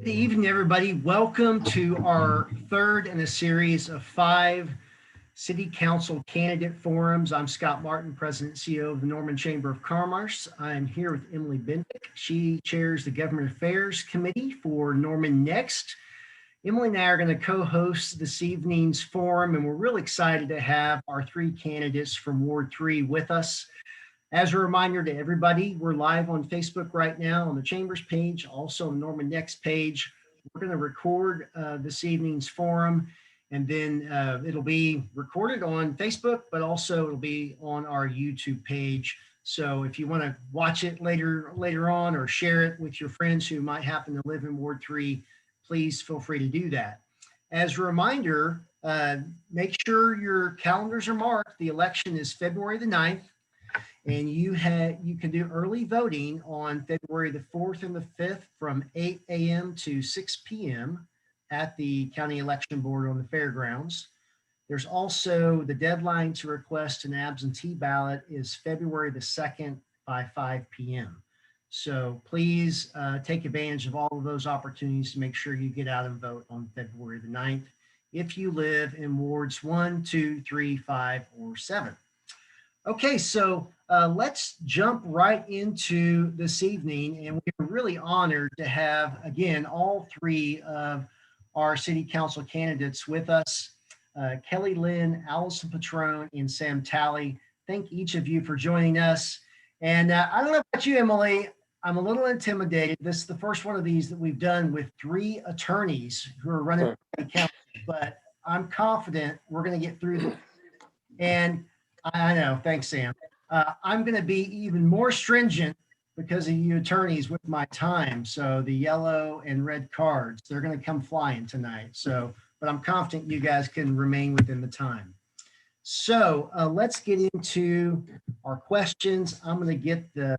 Good evening, everybody. Welcome to our third in a series of 5 City Council candidate forums. I'm Scott Martin, President and CEO of the Norman Chamber of Commerce. I'm here with Emily Bendick. She chairs the Government Affairs Committee for Norman Next. Emily and I are going to co-host this evening's forum, and we're really excited to have our 3 candidates from Ward 3 with us. As a reminder to everybody, we're live on Facebook right now on the Chambers page, also on the Norman Next page. We're going to record this evening's forum, and then it'll be recorded on Facebook, but also it'll be on our YouTube page. So if you want to watch it later on or share it with your friends who might happen to live in Ward 3, please feel free to do that. As a reminder, make sure your calendars are marked. The election is February the 9th. And you can do early voting on February the 4th and the 5th from 8 a.m. to 6 p.m. at the County Election Board on the fairgrounds. There's also the deadline to request an absentee ballot is February the 2nd by 5 p.m. So please take advantage of all of those opportunities to make sure you get out and vote on February the 9th if you live in wards 1, 2, 3, 5, or 7. Okay, so let's jump right into this evening, and we're really honored to have, again, all 3 of our city council candidates with us, Kelly Lynn, Allison Patrone, and Sam Talley. Thank each of you for joining us. And I don't know about you, Emily, I'm a little intimidated. This is the first one of these that we've done with 3 attorneys who are running for the council, but I'm confident we're going to get through this. And I know, thanks, Sam. I'm going to be even more stringent because of you attorneys with my time. So the yellow and red cards, they're going to come flying tonight. So, but I'm confident you guys can remain within the time. So let's get into our questions. I'm going to get the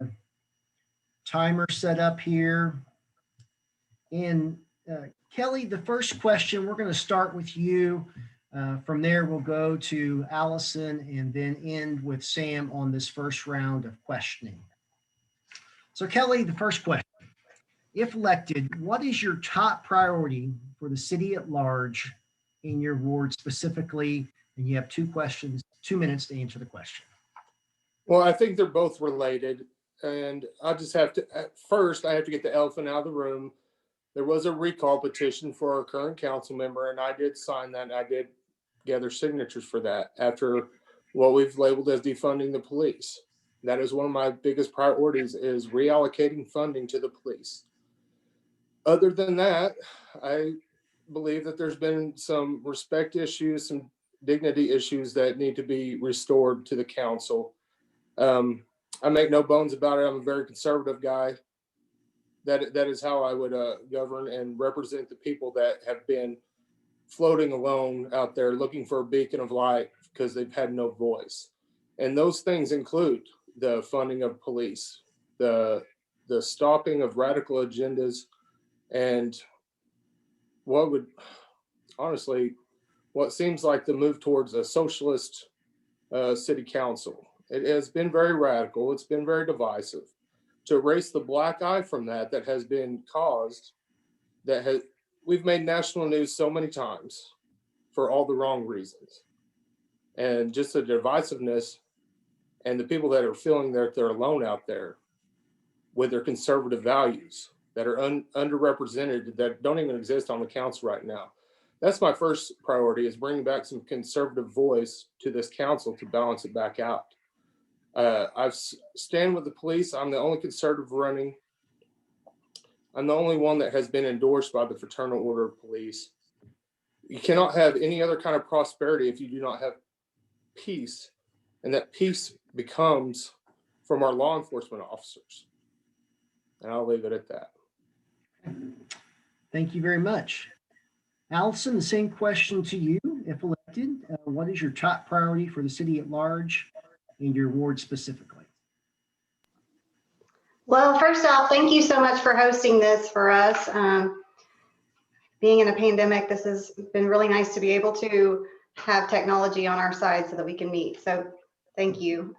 timer set up here. And Kelly, the first question, we're going to start with you. From there, we'll go to Allison and then end with Sam on this first round of questioning. So Kelly, the first question, if elected, what is your top priority for the city at large in your ward specifically? And you have 2 questions, 2 minutes to answer the question. Well, I think they're both related, and I'll just have to, at first, I have to get the elephant out of the room. There was a recall petition for our current council member, and I did sign that, and I did gather signatures for that after what we've labeled as defunding the police. That is one of my biggest priorities, is reallocating funding to the police. Other than that, I believe that there's been some respect issues, some dignity issues that need to be restored to the council. I make no bones about it. I'm a very conservative guy. That is how I would govern and represent the people that have been floating alone out there looking for a beacon of light because they've had no voice. And those things include the funding of police, the stopping of radical agendas, and what seems like the move towards a socialist city council. It has been very radical. It's been very divisive. To erase the black eye from that has been caused, we've made national news so many times for all the wrong reasons. And just the divisiveness and the people that are feeling that they're alone out there with their conservative values that are underrepresented, that don't even exist on the council right now. That's my first priority, is bringing back some conservative voice to this council to balance it back out. I stand with the police. I'm the only conservative running. I'm the only one that has been endorsed by the Fraternal Order of Police. You cannot have any other kind of prosperity if you do not have peace, and that peace becomes from our law enforcement officers. And I'll leave it at that. Thank you very much. Allison, the same question to you. If elected, what is your top priority for the city at large and your ward specifically? Well, first off, thank you so much for hosting this for us. Being in a pandemic, this has been really nice to be able to have technology on our side so that we can meet. So thank you.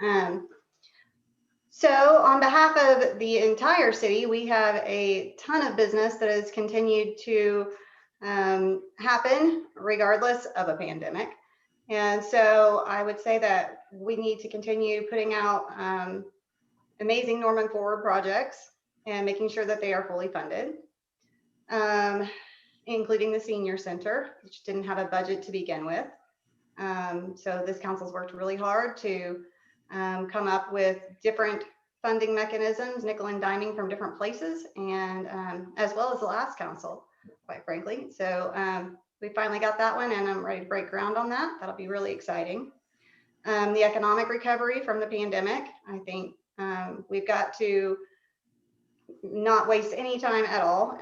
So on behalf of the entire city, we have a ton of business that has continued to happen regardless of a pandemic. And so I would say that we need to continue putting out amazing Norman Forward projects and making sure that they are fully funded, including the senior center, which didn't have a budget to begin with. So this council's worked really hard to come up with different funding mechanisms, nickel and diming from different places, and as well as the last council, quite frankly. So we finally got that one, and I'm ready to break ground on that. That'll be really exciting. The economic recovery from the pandemic, I think we've got to not waste any time at all,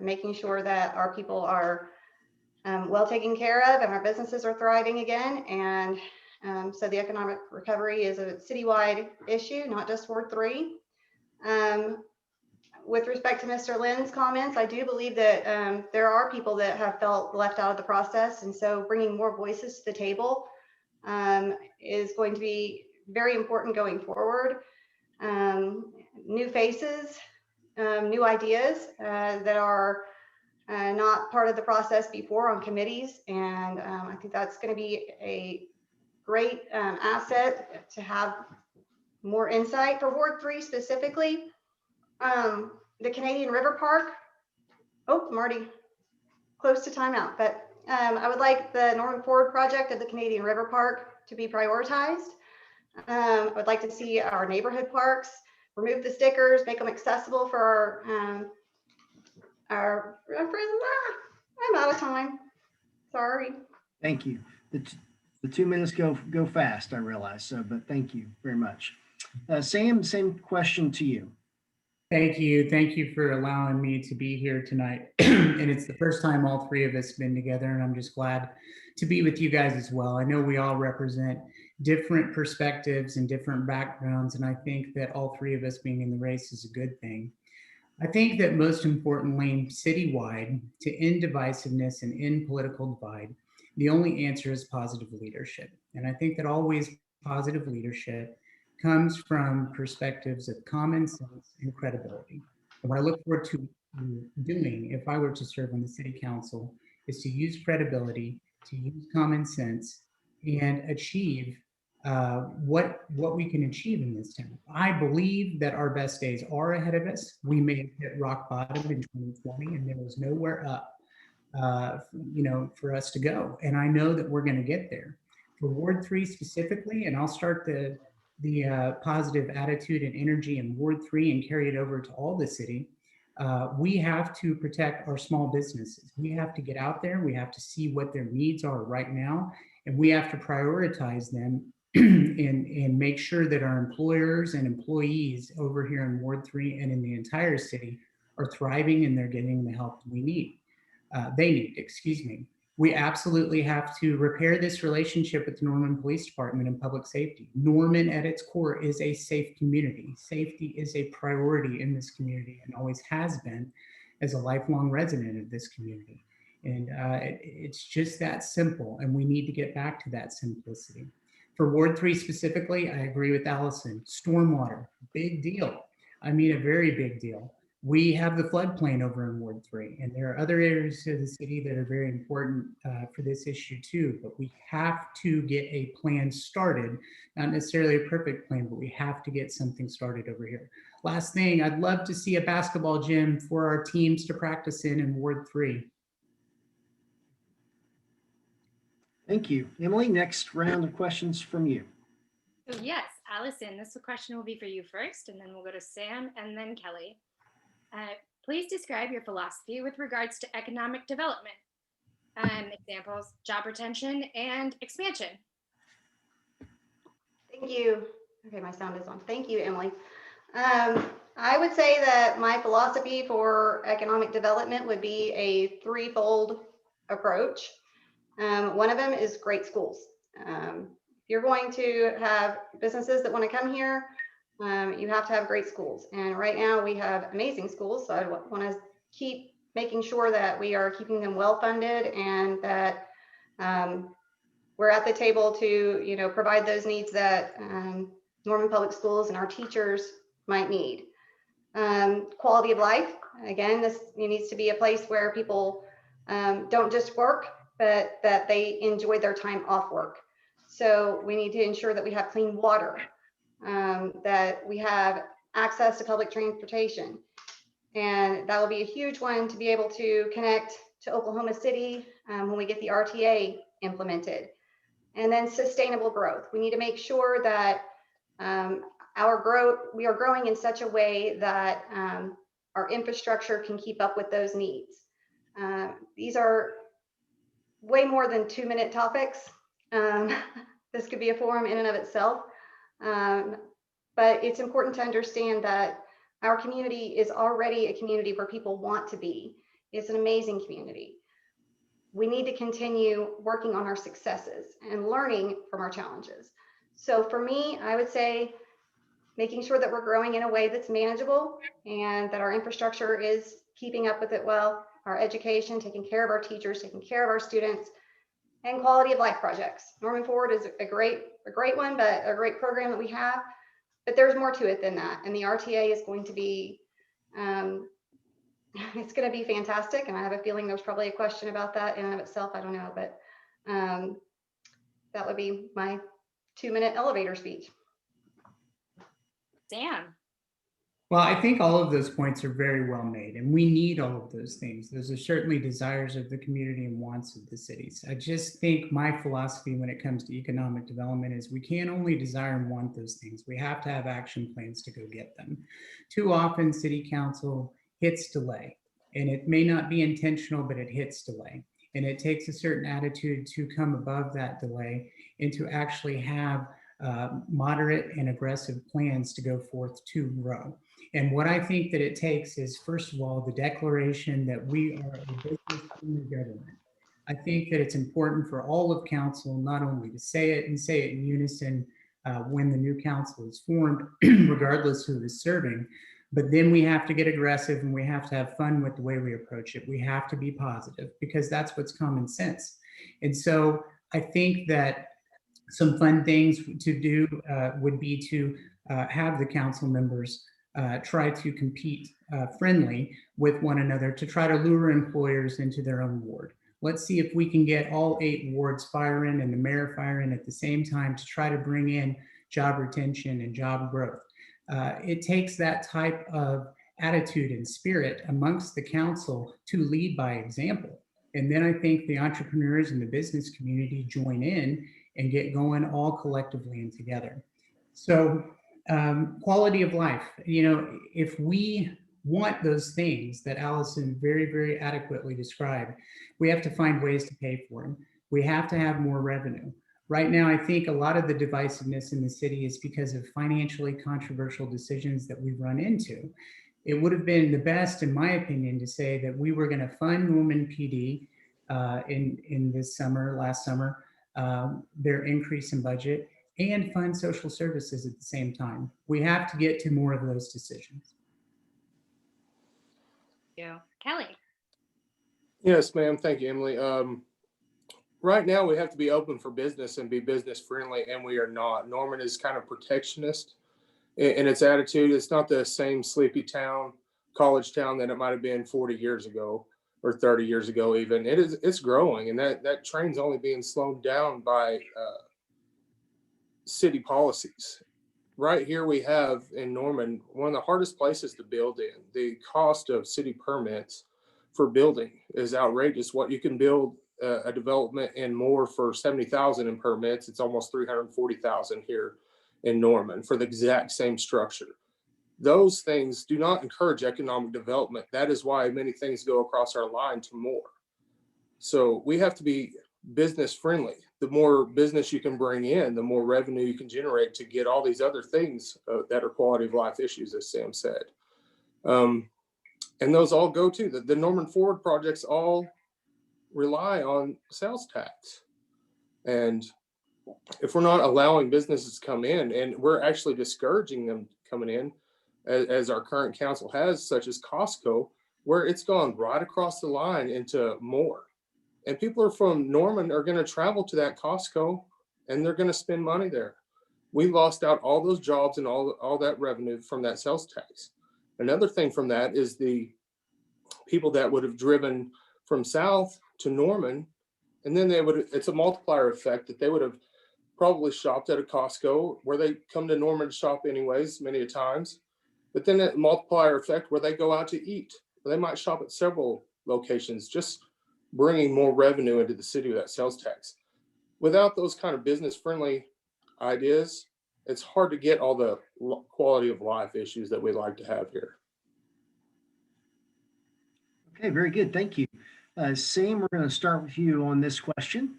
making sure that our people are well taken care of and our businesses are thriving again. And so the economic recovery is a citywide issue, not just Ward 3. With respect to Mr. Lynn's comments, I do believe that there are people that have felt left out of the process. And so bringing more voices to the table is going to be very important going forward. New faces, new ideas that are not part of the process before on committees. And I think that's going to be a great asset to have more insight for Ward 3 specifically. The Canadian River Park. Oh, I'm already close to timeout, but I would like the Norman Forward project of the Canadian River Park to be prioritized. I would like to see our neighborhood parks remove the stickers, make them accessible for our friends. I'm out of time. Sorry. Thank you. The 2 minutes go fast, I realize. So, but thank you very much. Sam, same question to you. Thank you. Thank you for allowing me to be here tonight. And it's the first time all three of us have been together, and I'm just glad to be with you guys as well. I know we all represent different perspectives and different backgrounds, and I think that all three of us being in the race is a good thing. I think that most importantly, citywide, to end divisiveness and end political divide, the only answer is positive leadership. And I think that always positive leadership comes from perspectives of common sense and credibility. And what I look forward to doing if I were to serve on the city council is to use credibility, to use common sense, and achieve what we can achieve in this town. I believe that our best days are ahead of us. We may have hit rock bottom in 2020, and there was nowhere up, for us to go. And I know that we're going to get there. For Ward 3 specifically, and I'll start the positive attitude and energy in Ward 3 and carry it over to all the city. We have to protect our small businesses. We have to get out there. We have to see what their needs are right now, and we have to prioritize them and make sure that our employers and employees over here in Ward 3 and in the entire city are thriving and they're getting the help they need. We absolutely have to repair this relationship with the Norman Police Department and public safety. Norman at its core is a safe community. Safety is a priority in this community and always has been as a lifelong resident of this community. And it's just that simple, and we need to get back to that simplicity. For Ward 3 specifically, I agree with Allison. Stormwater, big deal. I mean, a very big deal. We have the floodplain over in Ward 3, and there are other areas of the city that are very important for this issue too, but we have to get a plan started, not necessarily a perfect plan, but we have to get something started over here. Last thing, I'd love to see a basketball gym for our teams to practice in Ward 3. Thank you. Emily, next round of questions from you. Oh, yes, Allison, this question will be for you first, and then we'll go to Sam and then Kelly. Please describe your philosophy with regards to economic development. Examples, job retention and expansion. Thank you. Okay, my sound is on. Thank you, Emily. I would say that my philosophy for economic development would be a threefold approach. One of them is great schools. If you're going to have businesses that want to come here, you have to have great schools. And right now we have amazing schools. So I want to keep making sure that we are keeping them well funded and that we're at the table to, provide those needs that Norman Public Schools and our teachers might need. Quality of life, again, this needs to be a place where people don't just work, but that they enjoy their time off work. So we need to ensure that we have clean water, that we have access to public transportation. And that will be a huge one to be able to connect to Oklahoma City when we get the RTA implemented. And then sustainable growth. We need to make sure that we are growing in such a way that our infrastructure can keep up with those needs. These are way more than 2-minute topics. This could be a forum in and of itself. But it's important to understand that our community is already a community where people want to be. It's an amazing community. We need to continue working on our successes and learning from our challenges. So for me, I would say making sure that we're growing in a way that's manageable and that our infrastructure is keeping up with it well, our education, taking care of our teachers, taking care of our students, and quality of life projects. Norman Forward is a great one, but a great program that we have, but there's more to it than that. And the RTA is going to be, it's going to be fantastic. And I have a feeling there's probably a question about that in and of itself. I don't know, but that would be my 2-minute elevator speech. Sam. Well, I think all of those points are very well made, and we need all of those things. Those are certainly desires of the community and wants of the cities. I just think my philosophy when it comes to economic development is we can't only desire and want those things. We have to have action plans to go get them. Too often, city council hits delay, and it may not be intentional, but it hits delay. And it takes a certain attitude to come above that delay and to actually have moderate and aggressive plans to go forth to grow. And what I think that it takes is, first of all, the declaration that we are a business-friendly government. I think that it's important for all of council not only to say it and say it in unison when the new council is formed, regardless who is serving, but then we have to get aggressive and we have to have fun with the way we approach it. We have to be positive because that's what's common sense. And so I think that some fun things to do would be to have the council members try to compete friendly with one another to try to lure employers into their own ward. Let's see if we can get all 8 wards firing and the mayor firing at the same time to try to bring in job retention and job growth. It takes that type of attitude and spirit amongst the council to lead by example. And then I think the entrepreneurs and the business community join in and get going all collectively and together. So quality of life, if we want those things that Allison very, very adequately described, we have to find ways to pay for them. We have to have more revenue. Right now, I think a lot of the divisiveness in the city is because of financially controversial decisions that we've run into. It would have been the best, in my opinion, to say that we were going to fund Norman PD in this summer, last summer, their increase in budget, and fund social services at the same time. We have to get to more of those decisions. Yeah. Kelly. Yes, ma'am. Thank you, Emily. Right now, we have to be open for business and be business friendly, and we are not. Norman is kind of protectionist in its attitude. It's not the same sleepy town, college town that it might have been 40 years ago or 30 years ago even. It's growing, and that train's only being slowed down by city policies. Right here we have in Norman, one of the hardest places to build in. The cost of city permits for building is outrageous. What you can build a development in more for 70,000 in permits, it's almost 340,000 here in Norman for the exact same structure. Those things do not encourage economic development. That is why many things go across our line to more. So we have to be business friendly. The more business you can bring in, the more revenue you can generate to get all these other things that are quality of life issues, as Sam said. And those all go to the Norman Forward projects all rely on sales tax. And if we're not allowing businesses to come in, and we're actually discouraging them coming in, as our current council has, such as Costco, where it's gone right across the line into more. And people are from Norman are going to travel to that Costco and they're going to spend money there. we lost out all those jobs and all that revenue from that sales tax. Another thing from that is the people that would have driven from south to Norman, and then it's a multiplier effect that they would have probably shopped at a Costco where they come to Norman to shop anyways, many a times. But then that multiplier effect where they go out to eat, they might shop at several locations, just bringing more revenue into the city with that sales tax. Without those kind of business friendly ideas, it's hard to get all the quality of life issues that we like to have here. Okay, very good. Thank you. Sam, we're going to start with you on this question.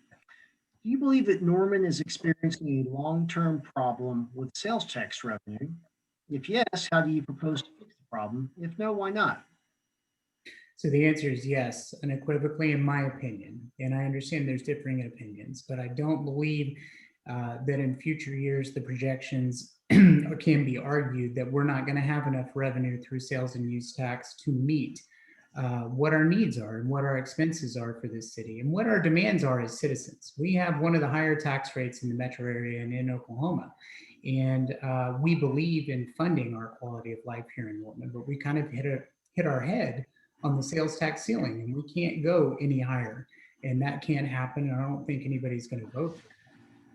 Do you believe that Norman is experiencing a long-term problem with sales tax revenue? If yes, how do you propose to fix the problem? If no, why not? So the answer is yes, unequivocally, in my opinion. And I understand there's differing opinions, but I don't believe that in future years, the projections can be argued that we're not going to have enough revenue through sales and use tax to meet what our needs are and what our expenses are for this city and what our demands are as citizens. We have one of the higher tax rates in the metro area and in Oklahoma. And we believe in funding our quality of life here in Norman, but we kind of hit our head on the sales tax ceiling, and we can't go any higher. And that can't happen. And I don't think anybody's going to vote for it.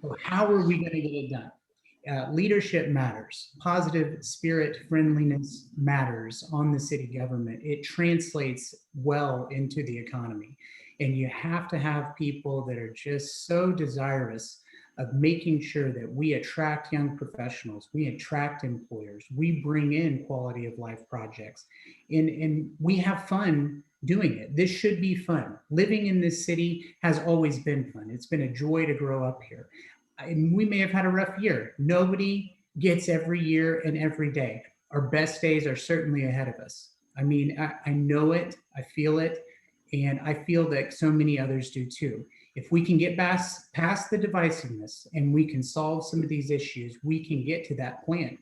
So how are we going to get it done? Leadership matters. Positive spirit, friendliness matters on the city government. It translates well into the economy. And you have to have people that are just so desirous of making sure that we attract young professionals, we attract employers, we bring in quality of life projects, and we have fun doing it. This should be fun. Living in this city has always been fun. It's been a joy to grow up here. And we may have had a rough year. Nobody gets every year and every day. Our best days are certainly ahead of us. I mean, I know it, I feel it, and I feel that so many others do too. If we can get past the divisiveness and we can solve some of these issues, we can get to that plan.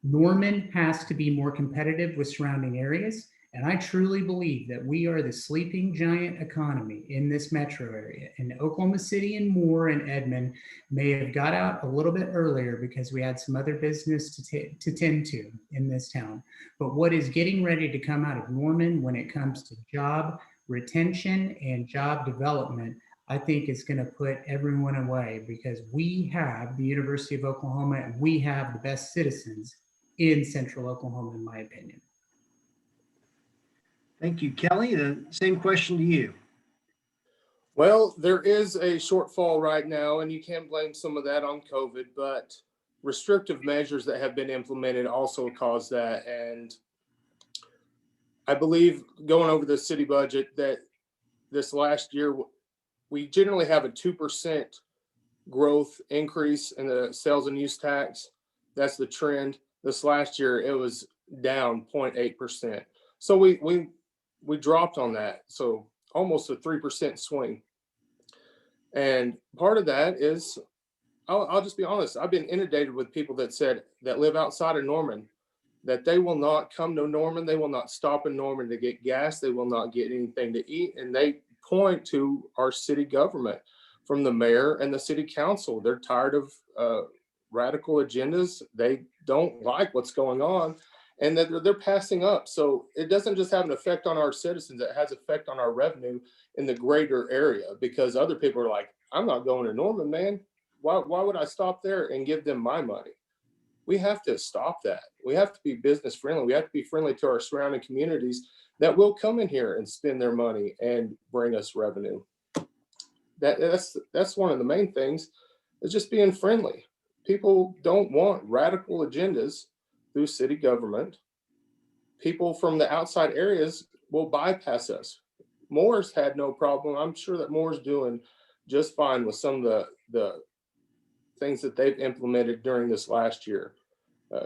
Norman has to be more competitive with surrounding areas. And I truly believe that we are the sleeping giant economy in this metro area. And Oklahoma City and Moore and Edmond may have got out a little bit earlier because we had some other business to tend to in this town. But what is getting ready to come out of Norman when it comes to job retention and job development, I think is going to put everyone away, because we have the University of Oklahoma and we have the best citizens in Central Oklahoma, in my opinion. Thank you, Kelly. The same question to you. Well, there is a shortfall right now, and you can blame some of that on COVID, but restrictive measures that have been implemented also cause that. And I believe, going over the city budget, that this last year, we generally have a 2% growth increase in the sales and use tax. That's the trend. This last year, it was down 0.8%. So we dropped on that. So almost a 3% swing. And part of that is, I'll just be honest, I've been inundated with people that live outside of Norman, that they will not come to Norman. They will not stop in Norman to get gas. They will not get anything to eat. And they point to our city government, from the mayor and the city council. They're tired of radical agendas. They don't like what's going on, and that they're passing up. So it doesn't just have an effect on our citizens, it has effect on our revenue in the greater area, because other people are like, I'm not going to Norman, man. Why would I stop there and give them my money? We have to stop that. We have to be business friendly. We have to be friendly to our surrounding communities that will come in here and spend their money and bring us revenue. That's one of the main things, is just being friendly. People don't want radical agendas through city government. People from the outside areas will bypass us. Moore's had no problem. I'm sure that Moore's doing just fine with some of the things that they've implemented during this last year.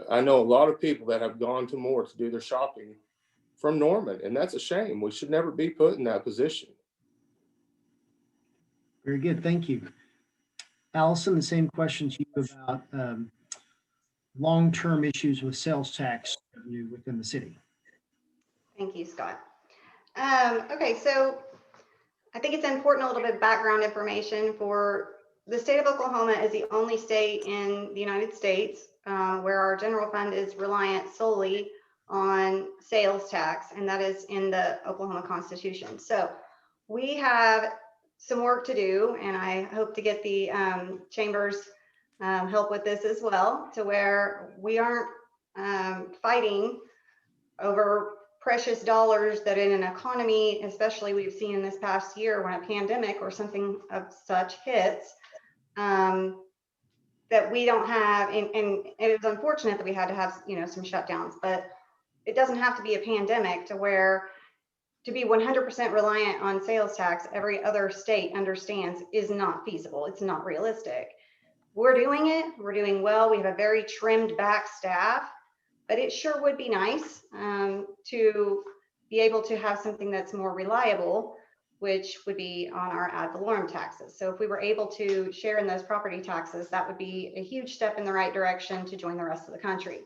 I know a lot of people that have gone to Moore to do their shopping from Norman, and that's a shame. We should never be put in that position. Very good. Thank you. Allison, the same question to you about long-term issues with sales tax revenue within the city. Thank you, Scott. Okay, so I think it's important, a little bit of background information for the state of Oklahoma is the only state in the United States where our general fund is reliant solely on sales tax, and that is in the Oklahoma Constitution. So we have some work to do, and I hope to get the chamber's help with this as well, to where we aren't fighting over precious dollars that in an economy, especially we've seen in this past year when a pandemic or something of such hits, that we don't have, and it was unfortunate that we had to have, you know, some shutdowns, but it doesn't have to be a pandemic to where to be 100% reliant on sales tax, every other state understands is not feasible. It's not realistic. We're doing it, we're doing well. We have a very trimmed back staff, but it sure would be nice to be able to have something that's more reliable, which would be on our ad valorem taxes. So if we were able to share in those property taxes, that would be a huge step in the right direction to join the rest of the country.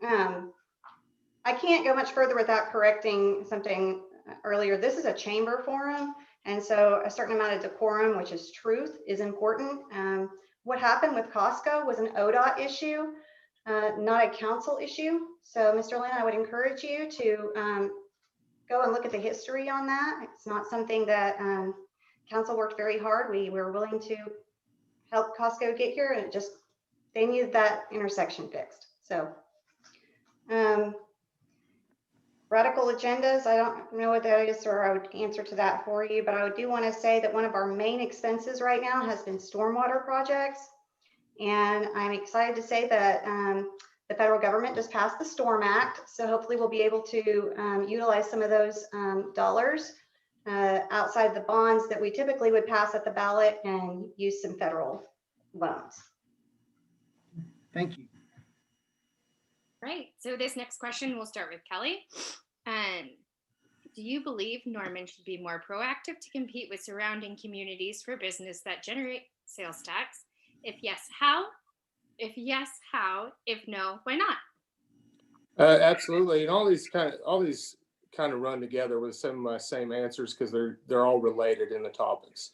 I can't go much further without correcting something earlier. This is a chamber forum, and so a certain amount of decorum, which is truth, is important. What happened with Costco was an ODOT issue, not a council issue. So Mr. Lynn, I would encourage you to go and look at the history on that. It's not something that council worked very hard. We were willing to help Costco get here, and it just, they needed that intersection fixed. So radical agendas, I don't know what that is, or I would answer to that for you, but I do want to say that one of our main expenses right now has been stormwater projects. And I'm excited to say that the federal government just passed the Storm Act. So hopefully we'll be able to utilize some of those dollars outside the bonds that we typically would pass at the ballot and use some federal loans. Thank you. Right. So this next question, we'll start with Kelly. Do you believe Norman should be more proactive to compete with surrounding communities for business that generate sales tax? If yes, how? If yes, how? If no, why not? Absolutely, and all these kind of run together with some of my same answers because they're all related in the topics.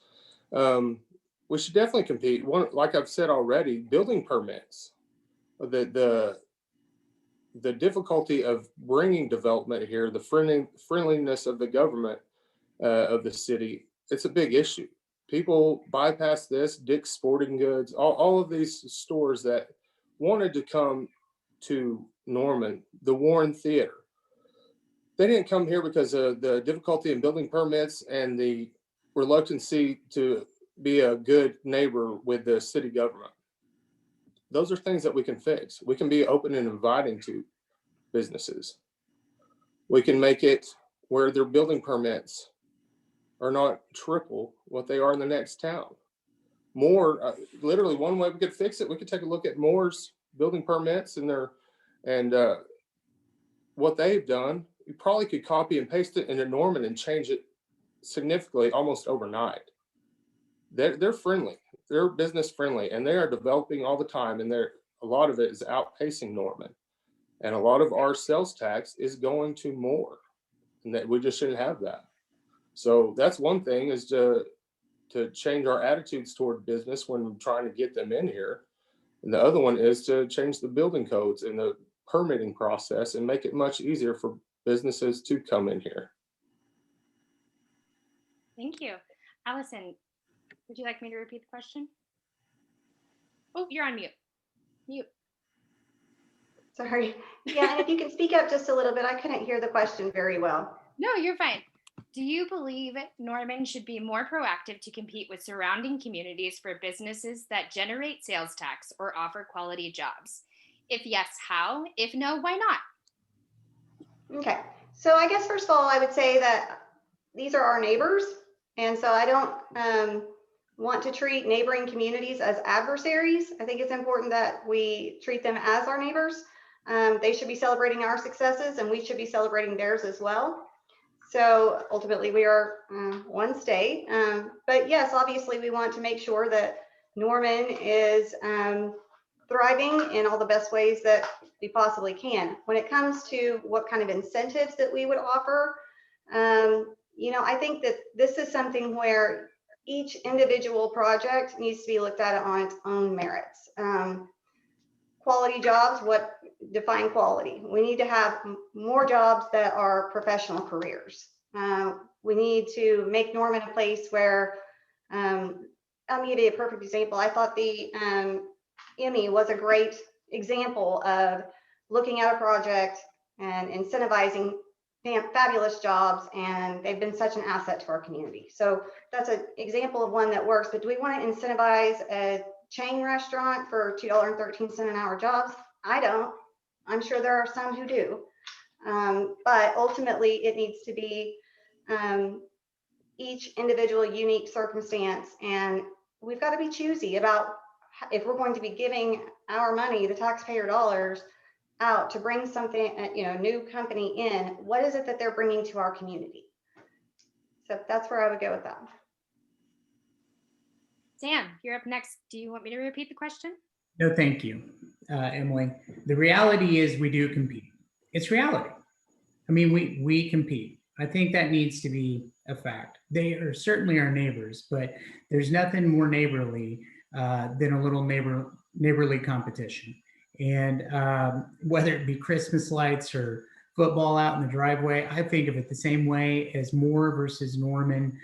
We should definitely compete. One, like I've said already, building permits. The difficulty of bringing development here, the friendliness of the government of the city, it's a big issue. People bypass this, Dick's Sporting Goods, all of these stores that wanted to come to Norman, the Warren Theater. They didn't come here because of the difficulty in building permits and the reluctancy to be a good neighbor with the city government. Those are things that we can fix. We can be open and inviting to businesses. We can make it where their building permits are not triple what they are in the next town. More, literally one way we could fix it, we could take a look at Moore's building permits and what they've done. You probably could copy and paste it into Norman and change it significantly almost overnight. They're friendly, they're business friendly, and they are developing all the time, and a lot of it is outpacing Norman. And a lot of our sales tax is going to Moore, and that we just shouldn't have that. So that's one thing, is to change our attitudes toward business when we're trying to get them in here. And the other one is to change the building codes and the permitting process and make it much easier for businesses to come in here. Thank you. Allison, would you like me to repeat the question? Oh, you're on mute. Mute. Sorry. Yeah, and if you can speak up just a little bit, I couldn't hear the question very well. No, you're fine. Do you believe Norman should be more proactive to compete with surrounding communities for businesses that generate sales tax or offer quality jobs? If yes, how? If no, why not? Okay, so I guess first of all, I would say that these are our neighbors. And so I don't want to treat neighboring communities as adversaries. I think it's important that we treat them as our neighbors. They should be celebrating our successes, and we should be celebrating theirs as well. So ultimately we are one state, but yes, obviously we want to make sure that Norman is thriving in all the best ways that we possibly can. When it comes to what kind of incentives that we would offer, you know, I think that this is something where each individual project needs to be looked at on its own merits. Quality jobs, what define quality? We need to have more jobs that are professional careers. We need to make Norman a place where, I'll give you a perfect example. I thought the Emmy was a great example of looking at a project and incentivizing fabulous jobs, and they've been such an asset to our community. So that's an example of one that works. But do we want to incentivize a chain restaurant for $2.13 an hour jobs? I don't. I'm sure there are some who do. But ultimately, it needs to be each individual unique circumstance. And we've got to be choosy about if we're going to be giving our money, the taxpayer dollars, out to bring something, new company in, what is it that they're bringing to our community? So that's where I would go with that. Sam, you're up next. Do you want me to repeat the question? No, thank you, Emily. The reality is we do compete. It's reality. I mean, we compete. I think that needs to be a fact. They are certainly our neighbors, but there's nothing more neighborly than a little neighborly competition. And whether it be Christmas lights or football out in the driveway, I think of it the same way as Moore versus Norman.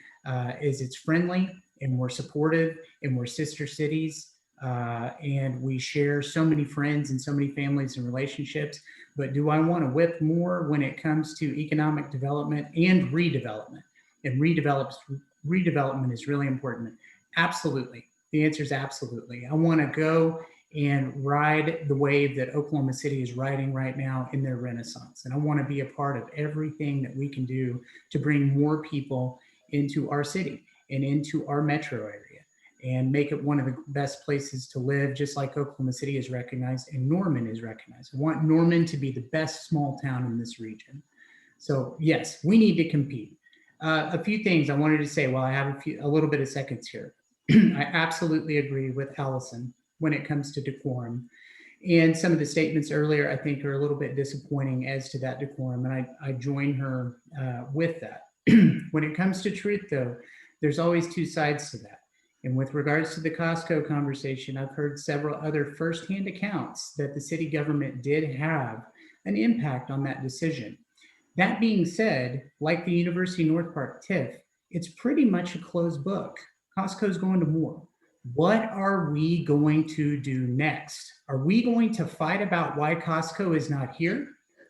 Is it's friendly and we're supportive and we're sister cities. And we share so many friends and so many families and relationships. But do I want to whip more when it comes to economic development and redevelopment? And redevelopment is really important. Absolutely. The answer is absolutely. I want to go and ride the wave that Oklahoma City is riding right now in their renaissance. And I want to be a part of everything that we can do to bring more people into our city and into our metro area and make it one of the best places to live, just like Oklahoma City is recognized and Norman is recognized. I want Norman to be the best small town in this region. So yes, we need to compete. A few things I wanted to say while I have a little bit of seconds here. I absolutely agree with Allison when it comes to decorum. And some of the statements earlier, I think, are a little bit disappointing as to that decorum, and I join her with that. When it comes to truth, though, there's always two sides to that. And with regards to the Costco conversation, I've heard several other firsthand accounts that the city government did have an impact on that decision. That being said, like the University of North Park TIF, it's pretty much a closed book. Costco's going to Moore. What are we going to do next? Are we going to fight about why Costco is not here?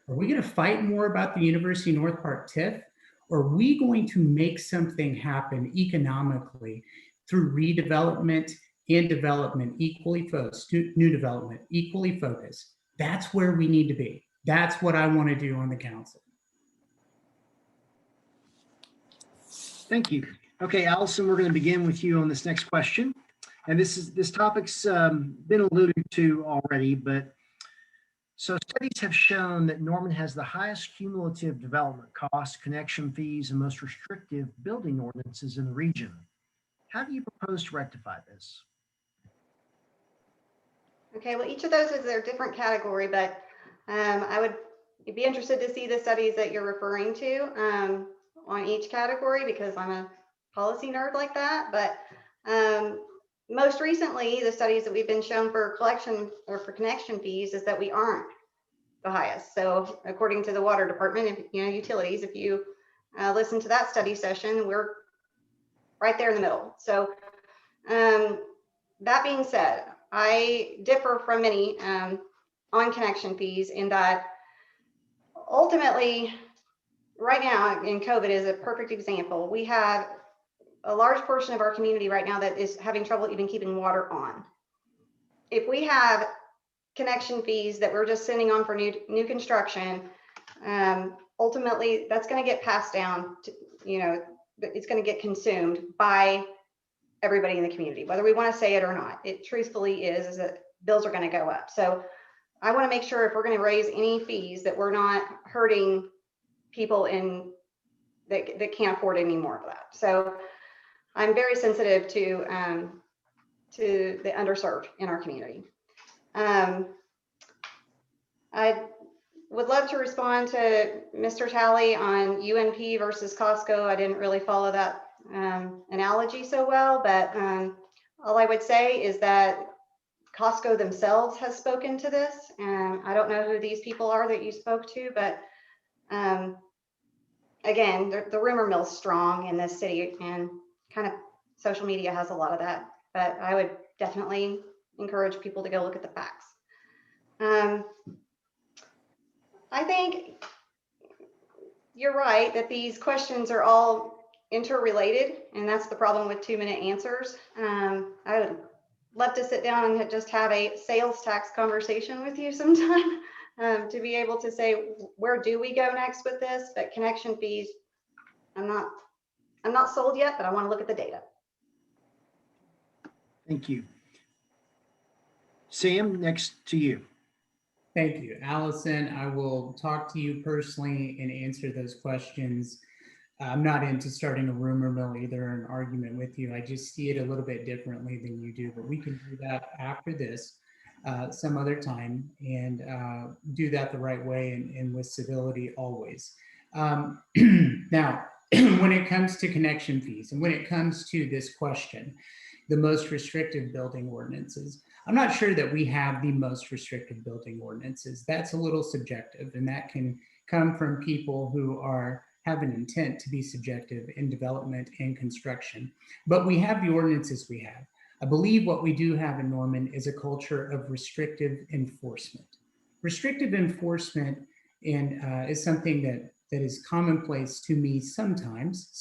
Are we going to fight more about the University of North Park TIF? Or are we going to make something happen economically through redevelopment and development equally focused, new development equally focused? That's where we need to be. That's what I want to do on the council. Thank you. Okay, Allison, we're going to begin with you on this next question. And this topic's been alluded to already, but so studies have shown that Norman has the highest cumulative development costs, connection fees, and most restrictive building ordinances in the region. How do you propose to rectify this? Okay, well, each of those is their different category, but I would be interested to see the studies that you're referring to on each category, because I'm a policy nerd like that. But most recently, the studies that we've been shown for collection or for connection fees is that we aren't the highest. So according to the water department, utilities, if you listen to that study session, we're right there in the middle. So that being said, I differ from many on connection fees in that ultimately, right now, and COVID is a perfect example, we have a large portion of our community right now that is having trouble even keeping water on. If we have connection fees that we're just sending on for new construction, ultimately that's going to get passed down to, it's going to get consumed by everybody in the community, whether we want to say it or not. It truthfully is that bills are going to go up. So I want to make sure if we're going to raise any fees that we're not hurting people that can't afford any more of that. So I'm very sensitive to the underserved in our community. I would love to respond to Mr. Talley on UNP versus Costco. I didn't really follow that analogy so well, but all I would say is that Costco themselves has spoken to this, and I don't know who these people are that you spoke to, but again, the rumor mill's strong in this city, and kind of social media has a lot of that, but I would definitely encourage people to go look at the facts. I think you're right that these questions are all interrelated, and that's the problem with 2-minute answers. I would love to sit down and just have a sales tax conversation with you sometime to be able to say, where do we go next with this? But connection fees, I'm not sold yet, but I want to look at the data. Thank you. Sam, next to you. Thank you, Allison. I will talk to you personally and answer those questions. I'm not into starting a rumor mill either, or an argument with you. I just see it a little bit differently than you do, but we can do that after this some other time, and do that the right way and with civility always. Now, when it comes to connection fees and when it comes to this question, the most restrictive building ordinances, I'm not sure that we have the most restrictive building ordinances. That's a little subjective, and that can come from people who have an intent to be subjective in development and construction. But we have the ordinances we have. I believe what we do have in Norman is a culture of restrictive enforcement. Restrictive enforcement is something that is commonplace to me sometimes,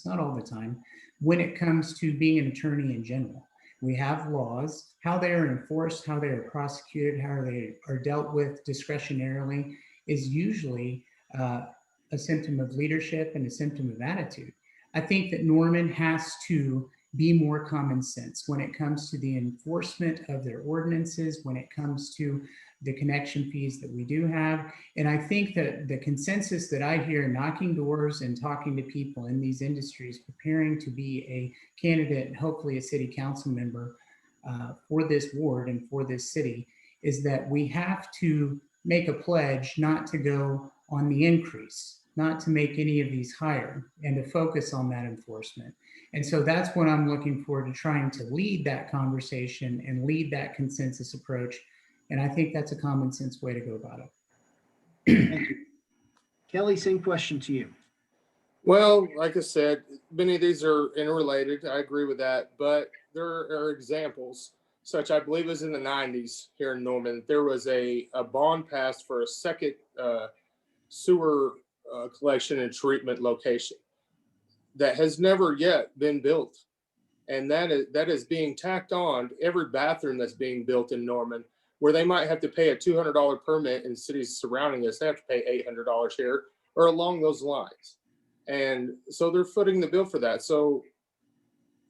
not all the time, when it comes to being an attorney in general. We have laws, how they are enforced, how they are prosecuted, how they are dealt with discretionarily is usually a symptom of leadership and a symptom of attitude. I think that Norman has to be more common sense when it comes to the enforcement of their ordinances, when it comes to the connection fees that we do have. And I think that the consensus that I hear knocking doors and talking to people in these industries, preparing to be a candidate and hopefully a city council member for this ward and for this city, is that we have to make a pledge not to go on the increase, not to make any of these higher, and to focus on that enforcement. And so that's what I'm looking forward to, trying to lead that conversation and lead that consensus approach. And I think that's a common sense way to go about it. Thank you. Kelly, same question to you. Well, like I said, many of these are interrelated. I agree with that, but there are examples, such I believe it was in the 90s here in Norman. There was a bond passed for a second sewer collection and treatment location that has never yet been built. And that is being tacked on to every bathroom that's being built in Norman, where they might have to pay a $200 permit in cities surrounding us. They have to pay $800 here or along those lines. And so they're footing the bill for that. So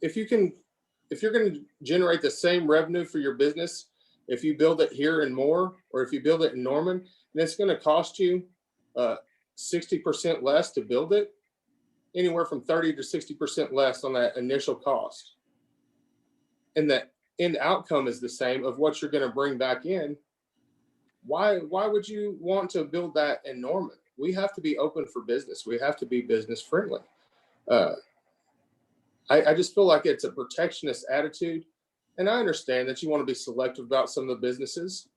if you're going to generate the same revenue for your business, if you build it here and more, or if you build it in Norman, and it's going to cost you 60% less to build it, anywhere from 30 to 60% less on that initial cost, and the end outcome is the same of what you're going to bring back in, why would you want to build that in Norman? We have to be open for business. We have to be business friendly. I just feel like it's a protectionist attitude, and I understand that you want to be selective about some of the businesses,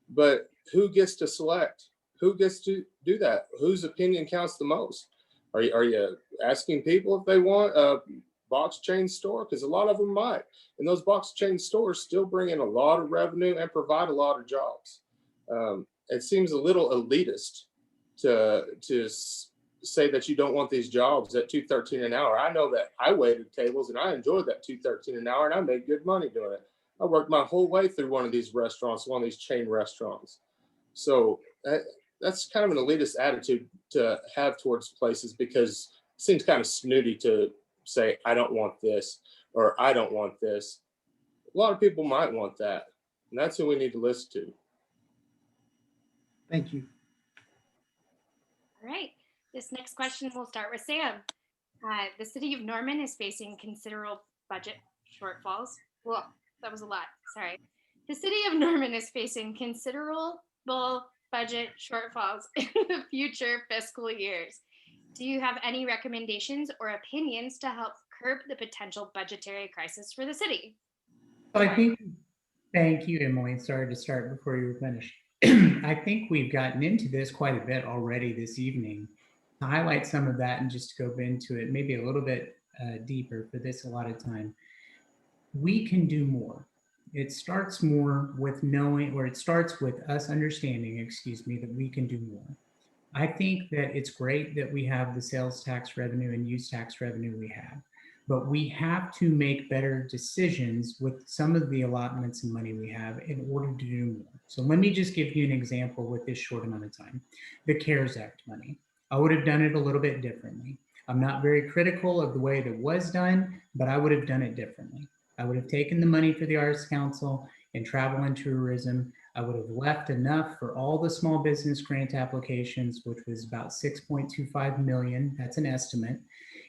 but who gets to select? Who gets to do that? Whose opinion counts the most? Are you asking people if they want a box chain store? Because a lot of them might. And those box chain stores still bring in a lot of revenue and provide a lot of jobs. It seems a little elitist to say that you don't want these jobs at $2.13 an hour. I know that I waited tables and I enjoyed that $2.13 an hour, and I made good money doing it. I worked my whole way through one of these restaurants, one of these chain restaurants. So that's kind of an elitist attitude to have towards places, because it seems kind of snooty to say, I don't want this, or I don't want this. A lot of people might want that, and that's who we need to listen to. Thank you. All right. This next question will start with Sam. The city of Norman is facing considerable budget shortfalls. Well, that was a lot. Sorry. The city of Norman is facing considerable budget shortfalls in the future fiscal years. Do you have any recommendations or opinions to help curb the potential budgetary crisis for the city? I think, thank you, Emily. Sorry to start before you were finished. I think we've gotten into this quite a bit already this evening. To highlight some of that and just to go into it maybe a little bit deeper for this allotted time, we can do more. It starts more with knowing, or it starts with us understanding, excuse me, that we can do more. I think that it's great that we have the sales tax revenue and use tax revenue we have, but we have to make better decisions with some of the allotments and money we have in order to do more. So let me just give you an example with this short amount of time. The CARES Act money. I would have done it a little bit differently. I'm not very critical of the way that was done, but I would have done it differently. I would have taken the money for the Arts Council and travel and tourism. I would have left enough for all the small business grant applications, which was about 6.25 million. That's an estimate.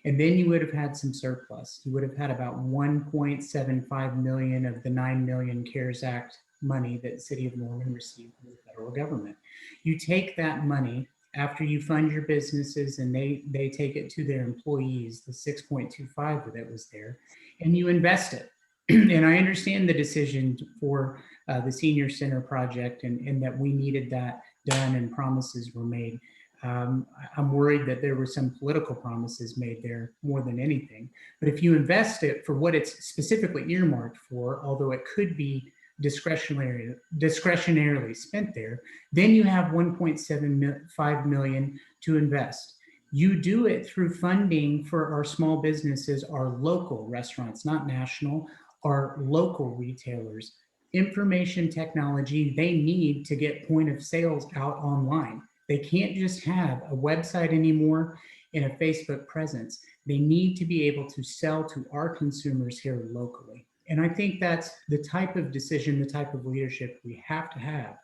And then you would have had some surplus. You would have had about 1.75 million of the 9 million CARES Act money that the city of Norman received from the federal government. You take that money after you fund your businesses and they take it to their employees, the 6.25 that was there, and you invest it. And I understand the decision for the senior center project and that we needed that done and promises were made. I'm worried that there were some political promises made there more than anything. But if you invest it for what it's specifically earmarked for, although it could be discretionarily spent there, then you have 1.75 million to invest. You do it through funding for our small businesses, our local restaurants, not national, our local retailers. Information technology they need to get point of sales out online. They can't just have a website anymore and a Facebook presence. They need to be able to sell to our consumers here locally. And I think that's the type of decision, the type of leadership we have to have.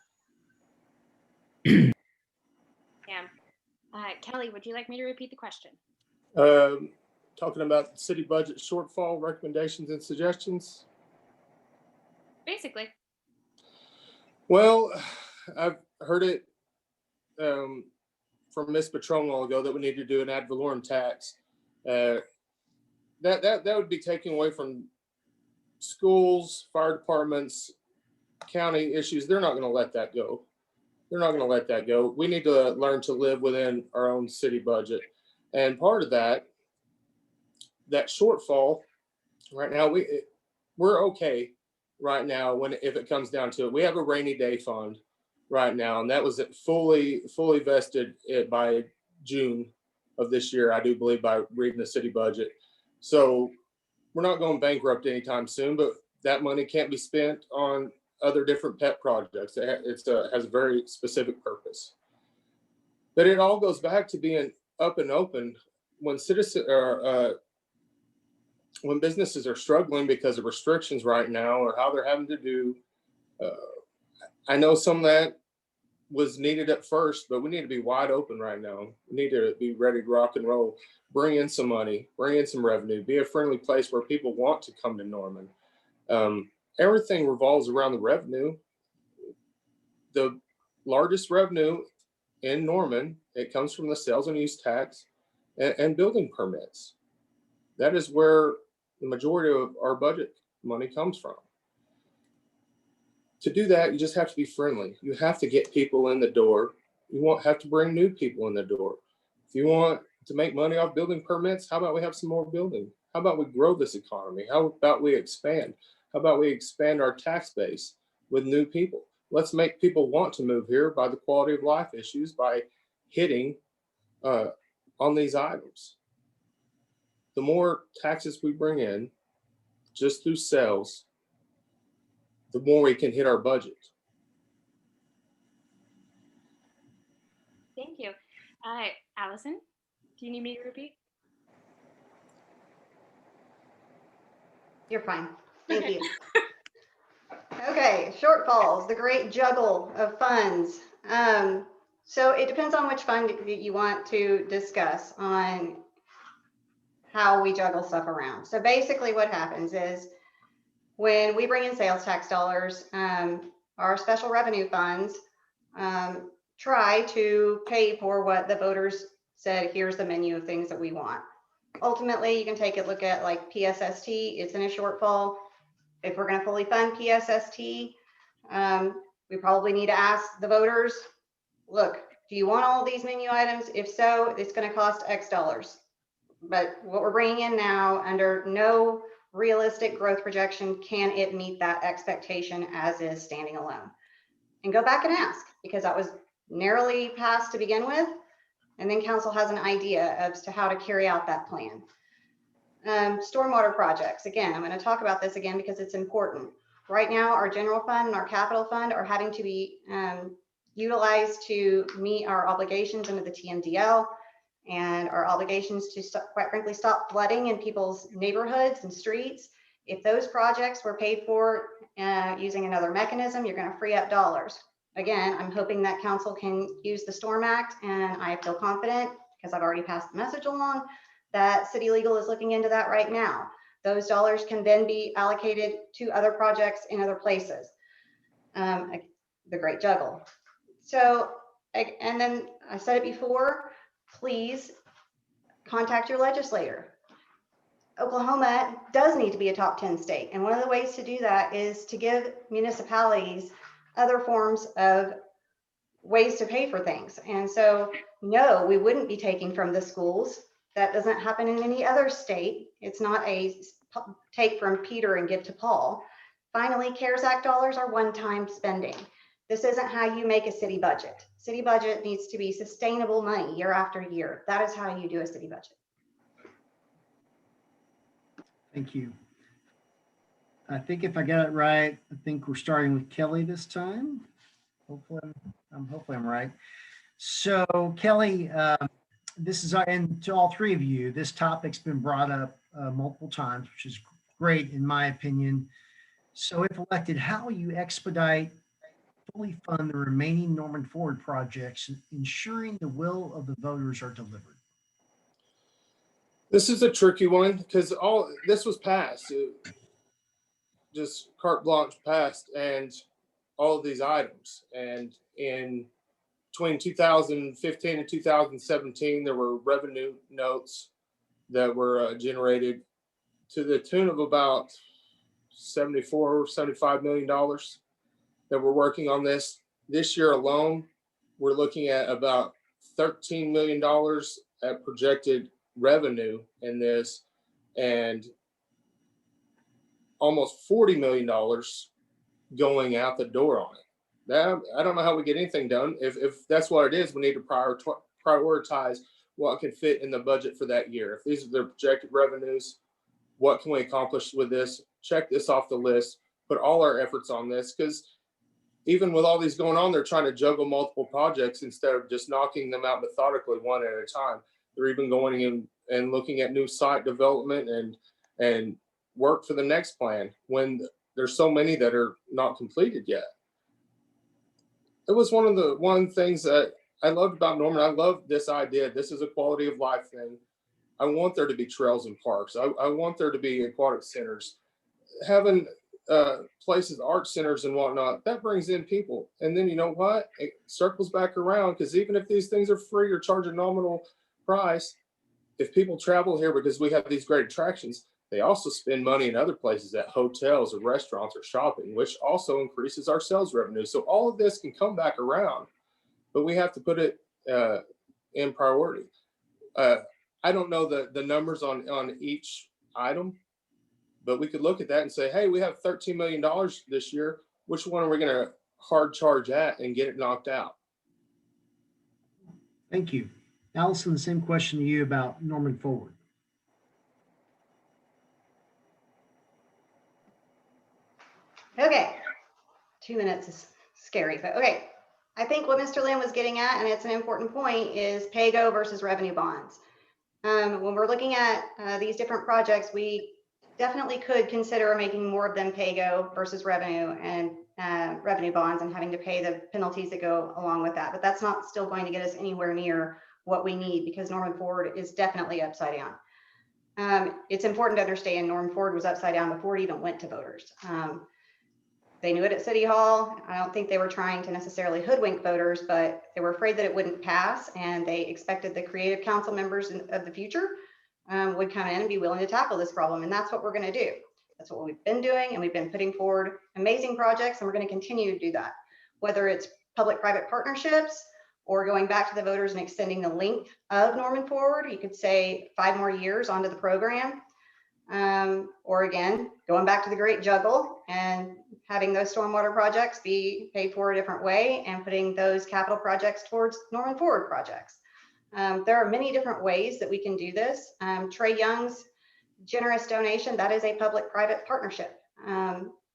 Yeah. Kelly, would you like me to repeat the question? Talking about city budget shortfall recommendations and suggestions. Basically. Well, I've heard it from Ms. Patron a while ago that we need to do an ad valorem tax. That would be taking away from schools, fire departments, county issues. They're not going to let that go. They're not going to let that go. We need to learn to live within our own city budget. And part of that shortfall right now, we're okay right now if it comes down to it. We have a rainy day fund right now, and that was fully vested by June of this year, I do believe, by reading the city budget. So we're not going bankrupt anytime soon, but that money can't be spent on other different pet projects. It has a very specific purpose. But it all goes back to being up and open when when businesses are struggling because of restrictions right now or how they're having to do. I know some of that was needed at first, but we need to be wide open right now. We need to be ready to rock and roll, bring in some money, bring in some revenue, be a friendly place where people want to come to Norman. Everything revolves around the revenue. The largest revenue in Norman, it comes from the sales and use tax and building permits. That is where the majority of our budget money comes from. To do that, you just have to be friendly. You have to get people in the door. You won't have to bring new people in the door. If you want to make money off building permits, how about we have some more building? How about we grow this economy? How about we expand? How about we expand our tax base with new people? Let's make people want to move here by the quality of life issues, by hitting on these items. The more taxes we bring in just through sales, the more we can hit our budget. Thank you. Allison, do you need me to repeat? You're fine. Thank you. Okay, shortfalls, the great juggle of funds. So it depends on which fund you want to discuss on how we juggle stuff around. So basically what happens is when we bring in sales tax dollars, our special revenue funds try to pay for what the voters said, here's the menu of things that we want. ultimately, you can take a look at like PSST. It's in a shortfall. If we're going to fully fund PSST, we probably need to ask the voters, look, do you want all these menu items? If so, it's going to cost X dollars. But what we're bringing in now, under no realistic growth projection, can it meet that expectation as is standing alone? And go back and ask, because that was narrowly passed to begin with. And then council has an idea as to how to carry out that plan. Stormwater projects. Again, I'm going to talk about this again because it's important. Right now, our general fund and our capital fund are having to be utilized to meet our obligations under the TMDL and our obligations to, quite frankly, stop flooding in people's neighborhoods and streets. If those projects were paid for using another mechanism, you're going to free up dollars. Again, I'm hoping that council can use the Storm Act, and I feel confident, because I've already passed the message along, that City Legal is looking into that right now. Those dollars can then be allocated to other projects in other places. The great juggle. So, and then I said it before, please contact your legislator. Oklahoma does need to be a top 10 state. And one of the ways to do that is to give municipalities other forms of ways to pay for things. And so, no, we wouldn't be taking from the schools. That doesn't happen in any other state. It's not a take from Peter and give to Paul. Finally, CARES Act dollars are one-time spending. This isn't how you make a city budget. City budget needs to be sustainable money year after year. That is how you do a city budget. Thank you. I think if I got it right, I think we're starting with Kelly this time. Hopefully I'm right. So Kelly, this is, and to all three of you, this topic's been brought up multiple times, which is great in my opinion. So if elected, how will you expedite, fully fund the remaining Norman Forward projects, ensuring the will of the voters are delivered? This is a tricky one because all this was passed, just carte blanche passed, and all of these items. And in between 2015 and 2017, there were revenue notes that were generated to the tune of about $75 million that we're working on this. This year alone, we're looking at about $13 million at projected revenue in this, and almost $40 million going out the door on it. That, I don't know how we get anything done. If that's what it is, we need to prioritize what can fit in the budget for that year. If these are the projected revenues, what can we accomplish with this? Check this off the list, put all our efforts on this, because even with all these going on, they're trying to juggle multiple projects instead of just knocking them out methodically one at a time. They're even going in and looking at new site development and work for the next plan when there's so many that are not completed yet. It was one things that I loved about Norman. I love this idea. This is a quality of life thing. I want there to be trails and parks. I want there to be aquatic centers. Having places, art centers and whatnot, that brings in people. And then you know what? It circles back around, because even if these things are free or charge a nominal price, if people travel here because we have these great attractions, they also spend money in other places at hotels or restaurants or shopping, which also increases our sales revenue. So all of this can come back around, but we have to put it in priority. I don't know the numbers on each item, but we could look at that and say, hey, we have $13 million this year. Which one are we going to hard charge at and get it knocked out? Thank you. Allison, the same question to you about Norman Forward. Okay, 2 minutes is scary, but okay. I think what Mr. Lynn was getting at, and it's an important point, is pay-go versus revenue bonds. When we're looking at these different projects, we definitely could consider making more of them pay-go versus revenue and revenue bonds, and having to pay the penalties that go along with that. But that's not still going to get us anywhere near what we need, because Norman Forward is definitely upside down. It's important to understand Norman Forward was upside down before it even went to voters. They knew it at City Hall. I don't think they were trying to necessarily hoodwink voters, but they were afraid that it wouldn't pass, and they expected the creative council members of the future would come in and be willing to tackle this problem. And that's what we're going to do. That's what we've been doing. And we've been putting forward amazing projects, and we're going to continue to do that, whether it's public-private partnerships or going back to the voters and extending the length of Norman Forward. You could say 5 more years onto the program. Or again, going back to the great juggle and having those stormwater projects be paid for a different way and putting those capital projects towards Norman Forward projects. There are many different ways that we can do this. Trey Young's generous donation, that is a public-private partnership.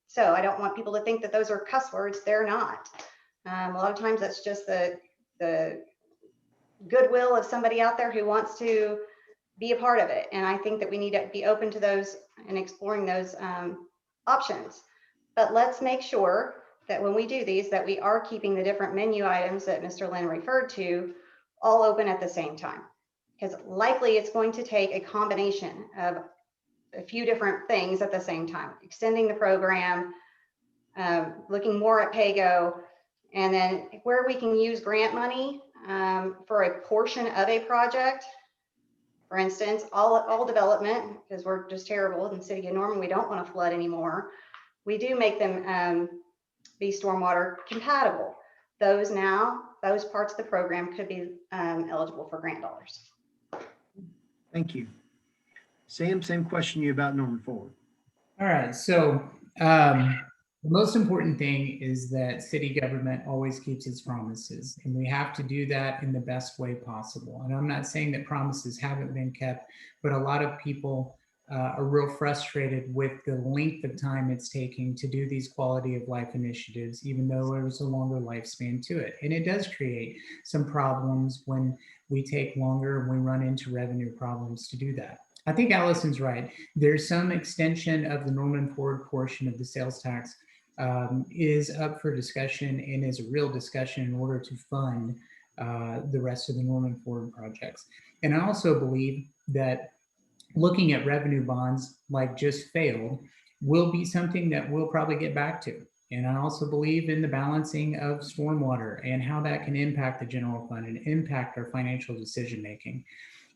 So I don't want people to think that those are cuss words. They're not. A lot of times that's just the goodwill of somebody out there who wants to be a part of it. And I think that we need to be open to those and exploring those options. But let's make sure that when we do these, that we are keeping the different menu items that Mr. Lynn referred to all open at the same time. Because likely it's going to take a combination of a few different things at the same time, extending the program, looking more at PAYGO, and then where we can use grant money for a portion of a project. For instance, all development, because we're just terrible in the city of Norman, we don't want to flood anymore. We do make them be stormwater compatible. Those parts of the program could be eligible for grant dollars. Thank you. Sam, same question to you about Norman Forward. All right, so the most important thing is that city government always keeps its promises, and we have to do that in the best way possible. And I'm not saying that promises haven't been kept, but a lot of people are real frustrated with the length of time it's taking to do these quality of life initiatives, even though there's a longer lifespan to it. And it does create some problems when we take longer and we run into revenue problems to do that. I think Allison's right. There's some extension of the Norman Forward portion of the sales tax is up for discussion and is a real discussion in order to fund the rest of the Norman Forward projects. And I also believe that looking at revenue bonds like just failed will be something that we'll probably get back to. And I also believe in the balancing of stormwater and how that can impact the general fund and impact our financial decision making.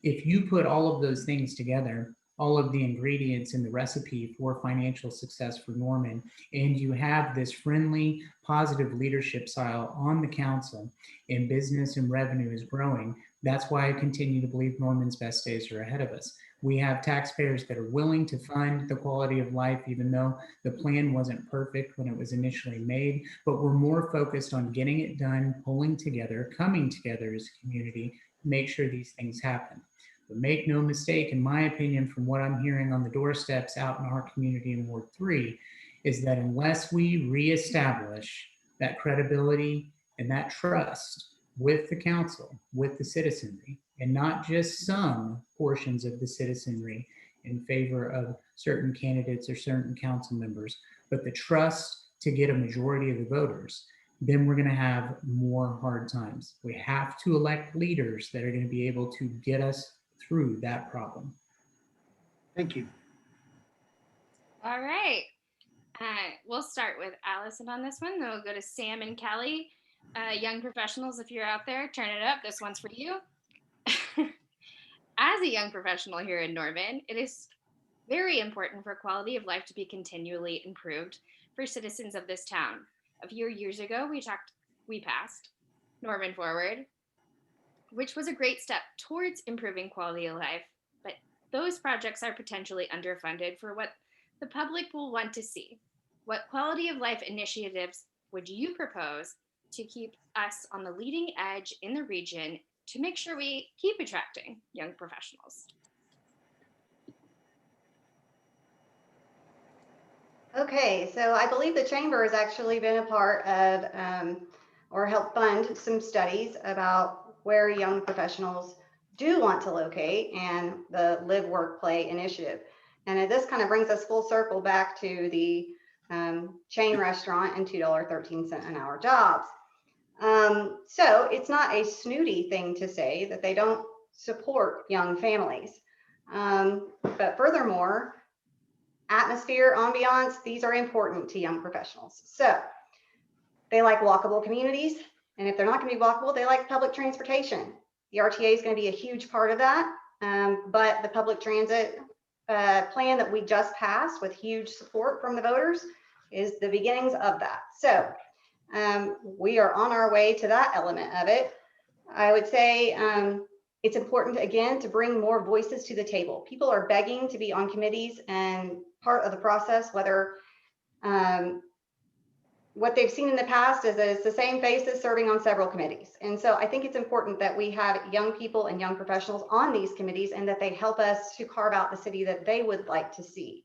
If you put all of those things together, all of the ingredients in the recipe for financial success for Norman, and you have this friendly, positive leadership style on the council, and business and revenue is growing, that's why I continue to believe Norman's best days are ahead of us. We have taxpayers that are willing to fund the quality of life, even though the plan wasn't perfect when it was initially made, but we're more focused on getting it done, pulling together, coming together as a community, make sure these things happen. But make no mistake, in my opinion, from what I'm hearing on the doorsteps out in our community in Ward 3, is that unless we reestablish that credibility and that trust with the council, with the citizenry, and not just some portions of the citizenry in favor of certain candidates or certain council members, but the trust to get a majority of the voters, then we're going to have more hard times. We have to elect leaders that are going to be able to get us through that problem. Thank you. All right. We'll start with Allison on this one. Then we'll go to Sam and Kelly. Young professionals, if you're out there, turn it up. This one's for you. As a young professional here in Norman, it is very important for quality of life to be continually improved for citizens of this town. A few years ago, we passed Norman Forward, which was a great step towards improving quality of life, but those projects are potentially underfunded for what the public will want to see. What quality of life initiatives would you propose to keep us on the leading edge in the region to make sure we keep attracting young professionals? Okay, so I believe the chamber has actually been a part of or helped fund some studies about where young professionals do want to locate and the Live, Work, Play initiative. And this kind of brings us full circle back to the chain restaurant and $2.13 an hour jobs. So it's not a snooty thing to say that they don't support young families. But furthermore, atmosphere, ambiance, these are important to young professionals. So they like walkable communities. And if they're not going to be walkable, they like public transportation. The RTA is going to be a huge part of that. But the public transit plan that we just passed with huge support from the voters is the beginnings of that. So we are on our way to that element of it. I would say it's important, again, to bring more voices to the table. People are begging to be on committees and part of the process, whether what they've seen in the past is that it's the same faces serving on several committees. And so I think it's important that we have young people and young professionals on these committees and that they help us to carve out the city that they would like to see.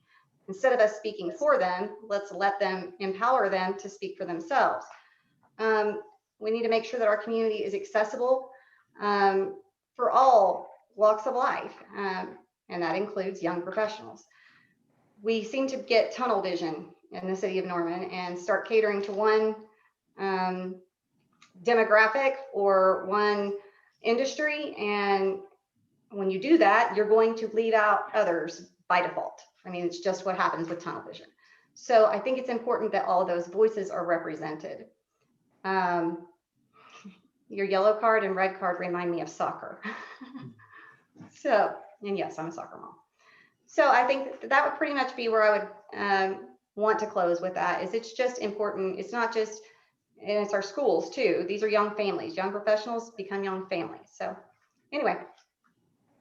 Instead of us speaking for them, let's let them empower them to speak for themselves. We need to make sure that our community is accessible for all walks of life, and that includes young professionals. We seem to get tunnel vision in the city of Norman and start catering to one demographic or one industry. And when you do that, you're going to leave out others by default. I mean, it's just what happens with tunnel vision. So I think it's important that all of those voices are represented. Your yellow card and red card remind me of soccer. So, and yes, I'm a soccer mom. So I think that would pretty much be where I would want to close with that. Is it's just important. It's not just, and it's our schools too. These are young families. Young professionals become young families. So anyway.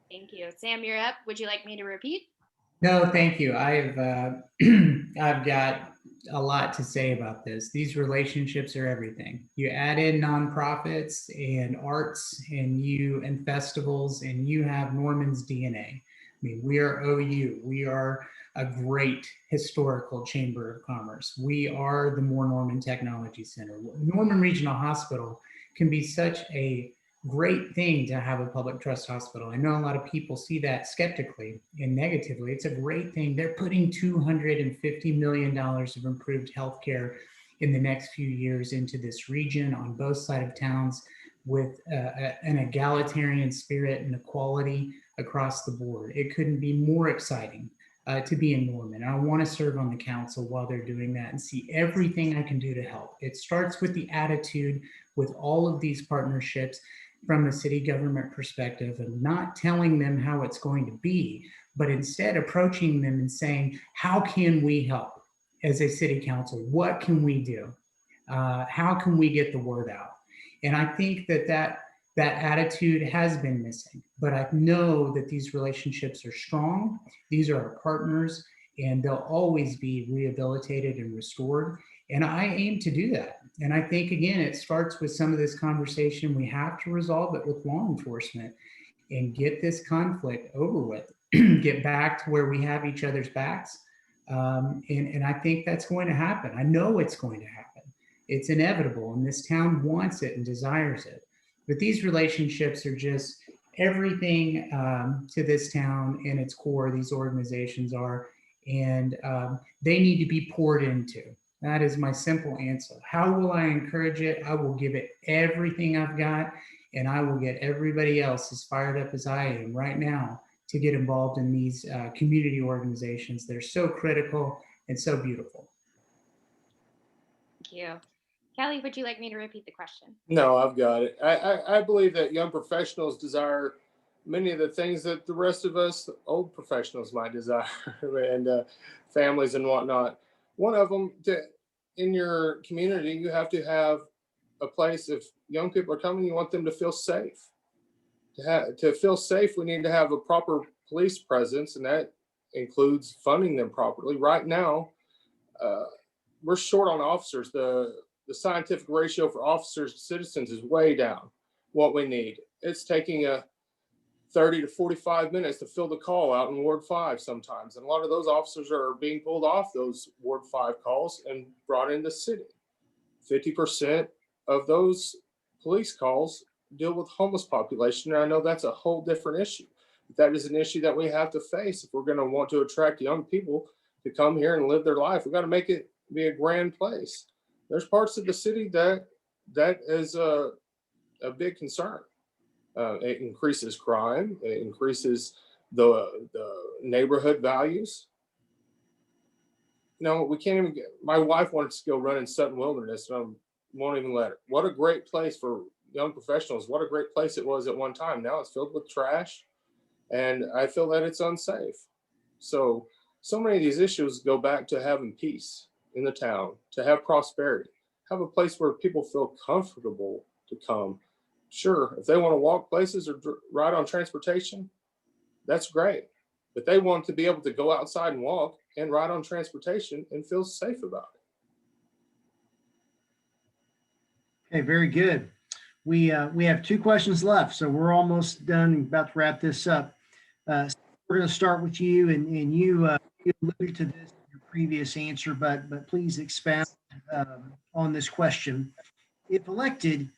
Thank you. Sam, you're up. Would you like me to repeat? No, thank you. I've I've got a lot to say about this. These relationships are everything. You add in nonprofits and arts and festivals, and you have Norman's DNA. I mean, we are OU. We are a great historical chamber of commerce. We are the Moore Norman Technology Center. Norman Regional Hospital can be such a great thing to have a public trust hospital. I know a lot of people see that skeptically and negatively. It's a great thing. They're putting $250 million of improved healthcare in the next few years into this region on both sides of towns with an egalitarian spirit and equality across the board. It couldn't be more exciting to be in Norman. I want to serve on the council while they're doing that and see everything I can do to help. It starts with the attitude with all of these partnerships from a city government perspective and not telling them how it's going to be, but instead approaching them and saying, how can we help as a city council? What can we do? How can we get the word out? And I think that attitude has been missing, but I know that these relationships are strong. These are our partners, and they'll always be rehabilitated and restored. And I aim to do that. And I think, again, it starts with some of this conversation. We have to resolve it with law enforcement and get this conflict over with, get back to where we have each other's backs. And I think that's going to happen. I know it's going to happen. It's inevitable, and this town wants it and desires it. But these relationships are just everything to this town and its core. These organizations are, and they need to be poured into. That is my simple answer. How will I encourage it? I will give it everything I've got, and I will get everybody else as fired up as I am right now to get involved in these community organizations that are so critical and so beautiful. Thank you. Kelly, would you like me to repeat the question? No, I've got it. I believe that young professionals desire many of the things that the rest of us old professionals might desire, and families and whatnot. One of them, in your community, you have to have a place. If young people are coming, you want them to feel safe. To feel safe, we need to have a proper police presence, and that includes funding them properly. Right now, we're short on officers. The scientific ratio for officers to citizens is way down what we need. It's taking a 30 to 45 minutes to fill the call out in Ward 5 sometimes. And a lot of those officers are being pulled off those Ward 5 calls and brought into the city. 50% of those police calls deal with homeless population. And I know that's a whole different issue. But that is an issue that we have to face if we're going to want to attract young people to come here and live their life. We've got to make it be a grand place. There's parts of the city that is a big concern. It increases crime. It increases the neighborhood values. No, we can't even get. My wife wanted to go run in Sutton Wilderness, and I won't even let her. What a great place for young professionals. What a great place it was at one time. Now it's filled with trash. And I feel that it's unsafe. So many of these issues go back to having peace in the town, to have prosperity, have a place where people feel comfortable to come. Sure, if they want to walk places or ride on transportation, that's great. But they want to be able to go outside and walk and ride on transportation and feel safe about it. Okay, very good. We have 2 questions left, so we're almost done, about to wrap this up. We're going to start with you, and you alluded to this in your previous answer, but please expound on this question. If elected,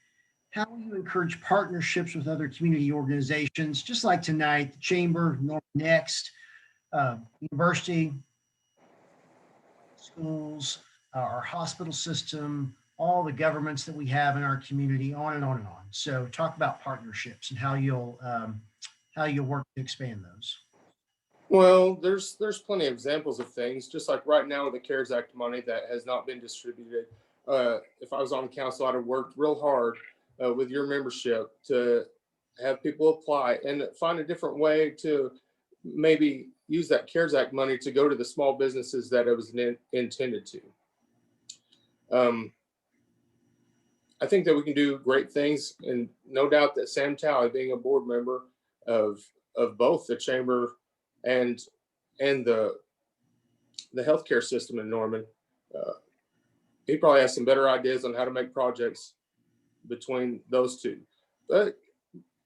how will you encourage partnerships with other community organizations, just like tonight, the Chamber, Norman Next, University, schools, our hospital system, all the governments that we have in our community, on and on and on. So talk about partnerships and how you'll work to expand those. Well, there's plenty of examples of things, just like right now with the CARES Act money that has not been distributed. If I was on council, I'd have worked real hard with your membership to have people apply and find a different way to maybe use that CARES Act money to go to the small businesses that it was intended to. I think that we can do great things, and no doubt that Sam Talley, being a board member of both the chamber and the healthcare system in Norman, he probably has some better ideas on how to make projects between those two. But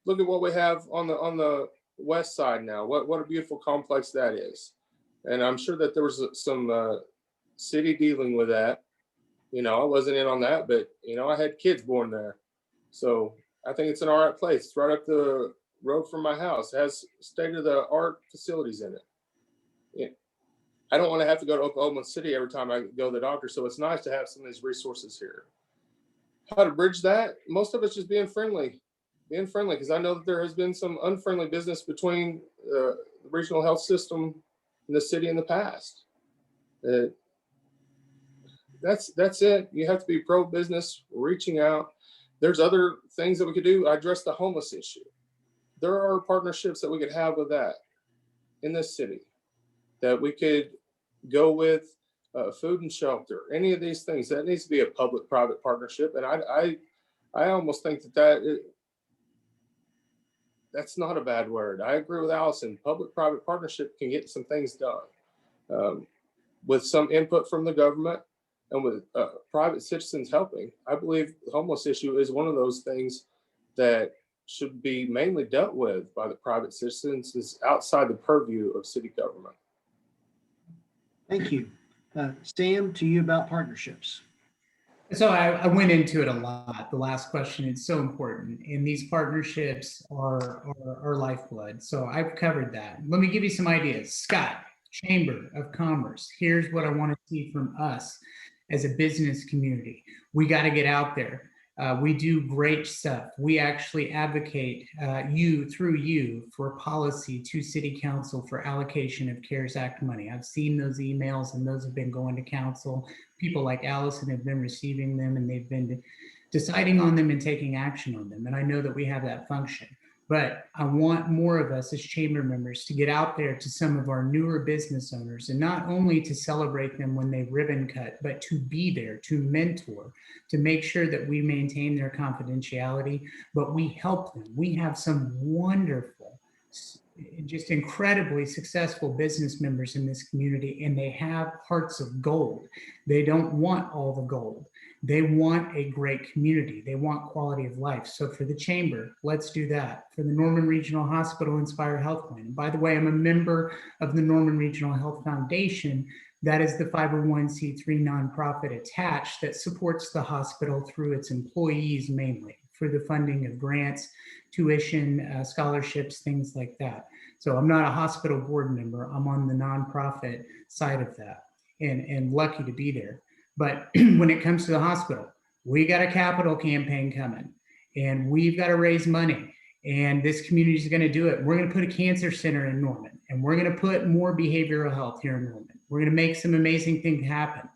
look at what we have on the west side now. What a beautiful complex that is, and I'm sure that there was some city dealing with that. You know, I wasn't in on that, but you know, I had kids born there, so I think it's an all right place. It's right up the road from my house. It has state-of-the-art facilities in it. I don't want to have to go to Oklahoma City every time I go to the doctor, so it's nice to have some of these resources here. How to bridge that? Most of it's just being friendly, because I know that there has been some unfriendly business between the regional health system and the city in the past. That's it. You have to be pro-business, reaching out. There's other things that we could do. Address the homeless issue. There are partnerships that we could have with that in this city, that we could go with food and shelter, any of these things. That needs to be a public-private partnership. And I almost think that's not a bad word. I agree with Allison. Public-private partnership can get some things done with some input from the government and with private citizens helping. I believe the homeless issue is one of those things that should be mainly dealt with by the private citizens. Is outside the purview of city government. Thank you. Sam, to you about partnerships. So I went into it a lot. The last question is so important, and these partnerships are our lifeblood. So I've covered that. Let me give you some ideas. Scott, Chamber of Commerce. Here's what I want to see from us as a business community. We got to get out there. We do great stuff. We actually advocate through you for policy to City Council for allocation of CARES Act money. I've seen those emails, and those have been going to council. People like Allison have been receiving them, and they've been deciding on them and taking action on them. And I know that we have that function. But I want more of us as chamber members to get out there to some of our newer business owners, and not only to celebrate them when they ribbon cut, but to be there, to mentor, to make sure that we maintain their confidentiality, but we help them. We have some wonderful, just incredibly successful business members in this community, and they have hearts of gold. They don't want all the gold. They want a great community. They want quality of life. So for the chamber, let's do that. For the Norman Regional Hospital Inspire Health Plan. And by the way, I'm a member of the Norman Regional Health Foundation. That is the 501c3 nonprofit attached that supports the hospital through its employees mainly for the funding of grants, tuition, scholarships, things like that. So I'm not a hospital board member. I'm on the nonprofit side of that, and lucky to be there. But when it comes to the hospital, we got a capital campaign coming, and we've got to raise money, and this community is going to do it. We're going to put a cancer center in Norman, and we're going to put more behavioral health here in Norman. We're going to make some amazing things happen.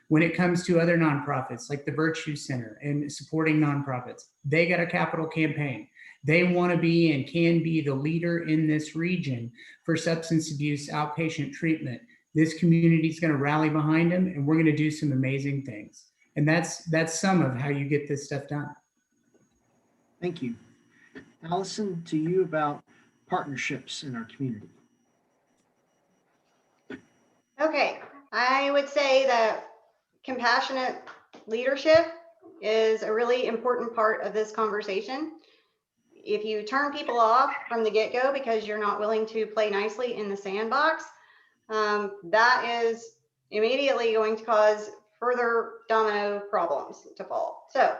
When it comes to other nonprofits like the Virtue Center and supporting nonprofits, they got a capital campaign. They want to be and can be the leader in this region for substance abuse outpatient treatment. This community is going to rally behind them, and we're going to do some amazing things. And that's some of how you get this stuff done. Thank you. Allison, to you about partnerships in our community. Okay, I would say that compassionate leadership is a really important part of this conversation. If you turn people off from the get-go because you're not willing to play nicely in the sandbox, that is immediately going to cause further domino problems to fall. So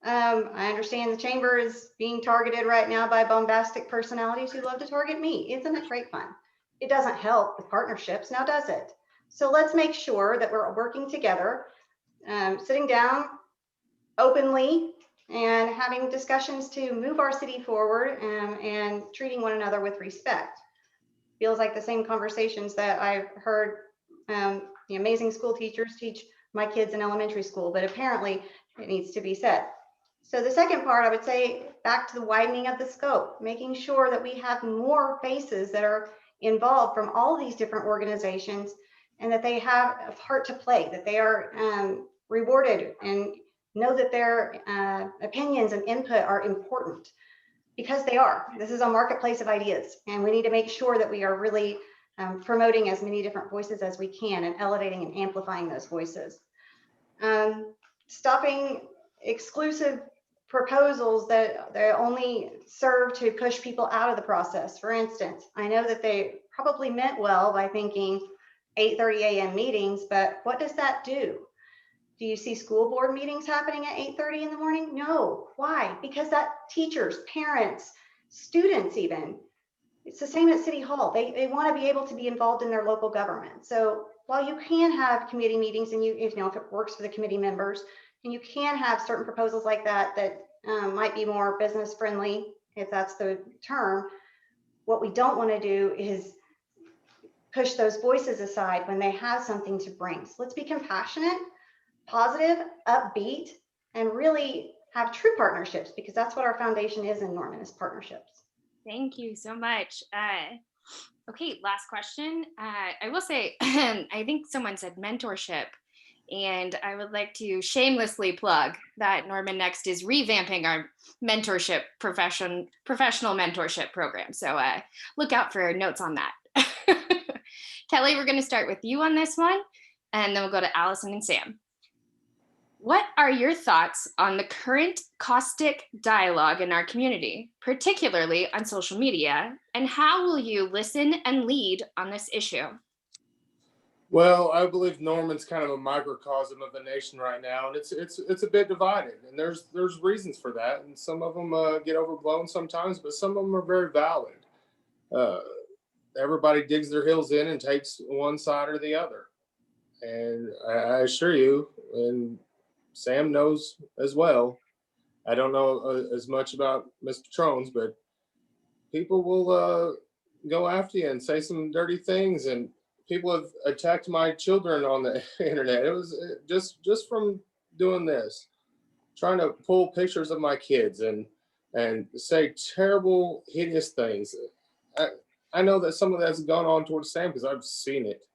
I understand the chamber is being targeted right now by bombastic personalities who love to target me. Isn't it great fun? It doesn't help with partnerships, now does it? So let's make sure that we're working together, sitting down openly and having discussions to move our city forward, and treating one another with respect. Feels like the same conversations that I've heard the amazing school teachers teach my kids in elementary school, but apparently it needs to be said. So the second part, I would say, back to the widening of the scope, making sure that we have more faces that are involved from all these different organizations, and that they have a part to play, that they are rewarded and know that their opinions and input are important, because they are. This is a marketplace of ideas, and we need to make sure that we are really promoting as many different voices as we can and elevating and amplifying those voices. Stopping exclusive proposals that they only serve to push people out of the process. For instance, I know that they probably meant well by thinking 8:30 a.m. meetings, but what does that do? Do you see school board meetings happening at 8:30 in the morning? No. Why? Because that teachers, parents, students even, it's the same at City Hall. They want to be able to be involved in their local government. So while you can have committee meetings, and if it works for the committee members, and you can have certain proposals like that might be more business friendly, if that's the term, what we don't want to do is push those voices aside when they have something to bring. So let's be compassionate, positive, upbeat, and really have true partnerships, because that's what our foundation is in Norman, is partnerships. Thank you so much. Okay, last question. I will say, I think someone said mentorship, and I would like to shamelessly plug that Norman Next is revamping our mentorship professional mentorship program. So look out for notes on that. Kelly, we're going to start with you on this one, and then we'll go to Allison and Sam. What are your thoughts on the current caustic dialogue in our community, particularly on social media, and how will you listen and lead on this issue? Well, I believe Norman's kind of a microcosm of the nation right now, and it's a bit divided, and there's reasons for that, and some of them get overblown sometimes, but some of them are very valid. Everybody digs their heels in and takes one side or the other, and I assure you, and Sam knows as well. I don't know as much about Mr. Trones, but people will go after you and say some dirty things, and people have attacked my children on the internet. It was just from doing this, trying to pull pictures of my kids and say terrible, hideous things. I know that some of that's gone on towards Sam because I've seen it,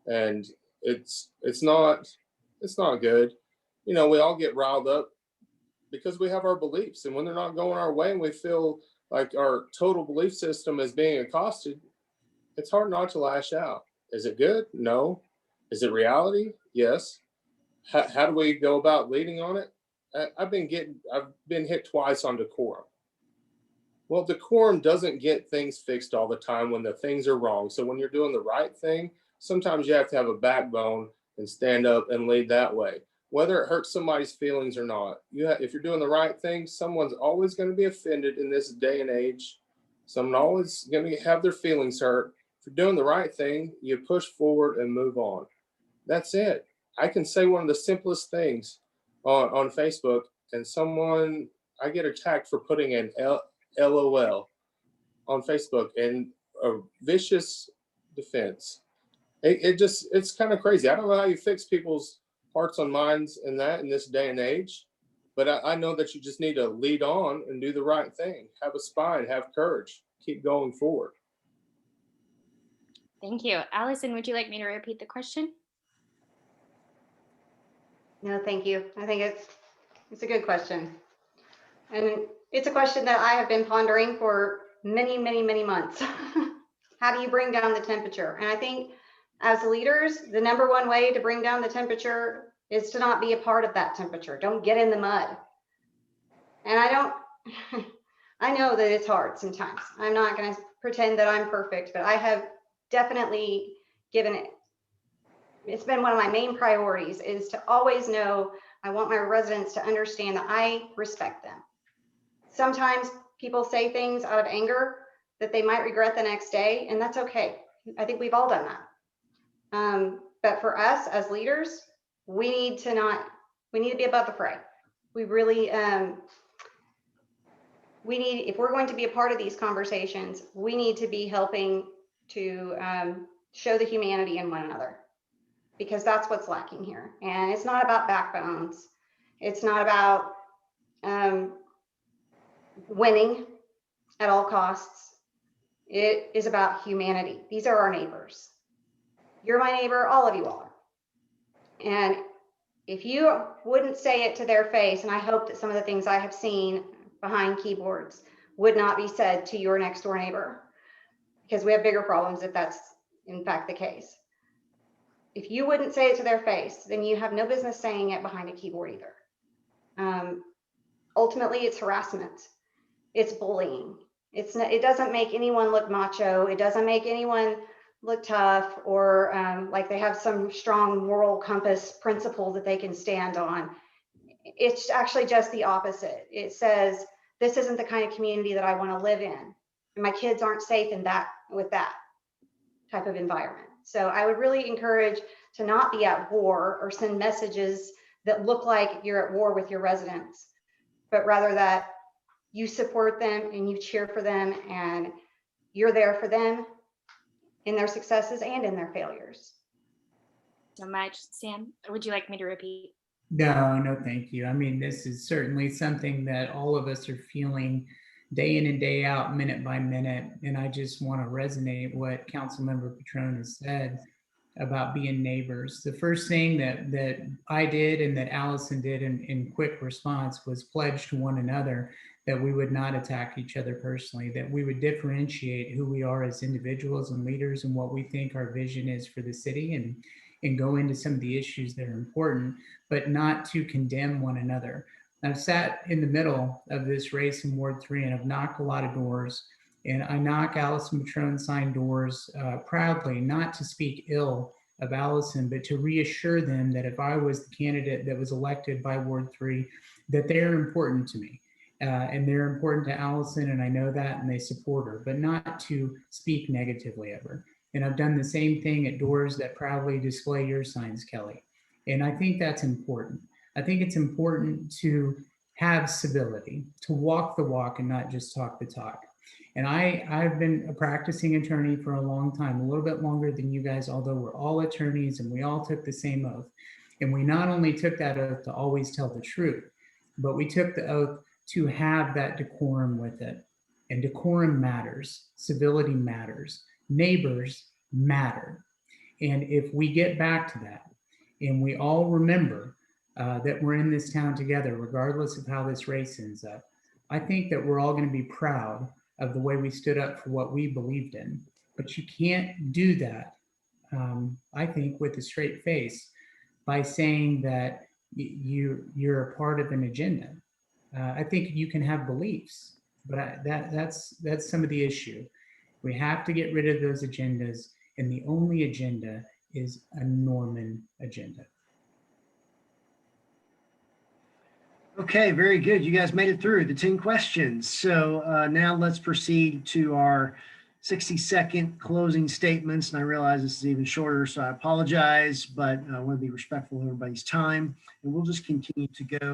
and it's not good. You know, we all get riled up because we have our beliefs, and when they're not going our way and we feel like our total belief system is being accosted, it's hard not to lash out. Is it good? No. Is it reality? Yes. How do we go about leading on it? I've been hit twice on decorum. Well, decorum doesn't get things fixed all the time when the things are wrong. So when you're doing the right thing, sometimes you have to have a backbone and stand up and lead that way. Whether it hurts somebody's feelings or not, if you're doing the right thing, someone's always going to be offended in this day and age. Someone always going to have their feelings hurt. If you're doing the right thing, you push forward and move on. That's it. I can say one of the simplest things on Facebook, and I get attacked for putting an LOL on Facebook, and a vicious defense. It's kind of crazy. I don't know how you fix people's hearts and minds in this day and age, But I know that you just need to lead on and do the right thing. Have a spine, have courage, keep going forward. Thank you. Allison, would you like me to repeat the question? No, thank you. I think it's a good question. And it's a question that I have been pondering for many, many, many months. How do you bring down the temperature? And I think as leaders, the number one way to bring down the temperature is to not be a part of that temperature. Don't get in the mud. And I know that it's hard sometimes. I'm not going to pretend that I'm perfect, but I have definitely given it. It's been one of my main priorities is to always know I want my residents to understand that I respect them. Sometimes people say things out of anger that they might regret the next day, and that's okay. I think we've all done that. But for us as leaders, we need to be above the fray. We really, if we're going to be a part of these conversations, we need to be helping to show the humanity in one another, because that's what's lacking here. And it's not about backbones. It's not about winning at all costs. It is about humanity. These are our neighbors. You're my neighbor, all of you are. And if you wouldn't say it to their face, and I hope that some of the things I have seen behind keyboards would not be said to your next door neighbor, because we have bigger problems if that's in fact the case. If you wouldn't say it to their face, then you have no business saying it behind a keyboard either. Ultimately, it's harassment. It's bullying. It doesn't make anyone look macho. It doesn't make anyone look tough or like they have some strong moral compass principle that they can stand on. It's actually just the opposite. It says, this isn't the kind of community that I want to live in. And my kids aren't safe in that with that type of environment. So I would really encourage to not be at war or send messages that look like you're at war with your residents, but rather that you support them and you cheer for them and you're there for them in their successes and in their failures. So much. Sam, would you like me to repeat? No, thank you. I mean, this is certainly something that all of us are feeling day in and day out, minute by minute. And I just want to resonate what Councilmember Patron has said about being neighbors. The first thing that I did and that Allison did in quick response was pledge to one another that we would not attack each other personally, that we would differentiate who we are as individuals and leaders and what we think our vision is for the city and go into some of the issues that are important, but not to condemn one another. I've sat in the middle of this race in Ward 3 and I've knocked a lot of doors, and I knock Allison Patron signed doors proudly, not to speak ill of Allison, but to reassure them that if I was the candidate that was elected by Ward 3, that they're important to me. And they're important to Allison, and I know that, and they support her, but not to speak negatively of her. And I've done the same thing at doors that proudly display your signs, Kelly. And I think that's important. I think it's important to have civility, to walk the walk and not just talk the talk. And I've been a practicing attorney for a long time, a little bit longer than you guys, although we're all attorneys and we all took the same oath. And we not only took that oath to always tell the truth, but we took the oath to have that decorum with it. And decorum matters, civility matters, neighbors matter. And if we get back to that and we all remember that we're in this town together, regardless of how this race ends up, I think that we're all going to be proud of the way we stood up for what we believed in. But you can't do that, I think, with a straight face by saying that you're a part of an agenda. I think you can have beliefs, but that's some of the issue. We have to get rid of those agendas, and the only agenda is a Norman agenda. Okay, very good. You guys made it through the 10 questions. So now let's proceed to our 60-second closing statements. And I realize this is even shorter, so I apologize, but I want to be respectful of everybody's time. And we'll just continue to go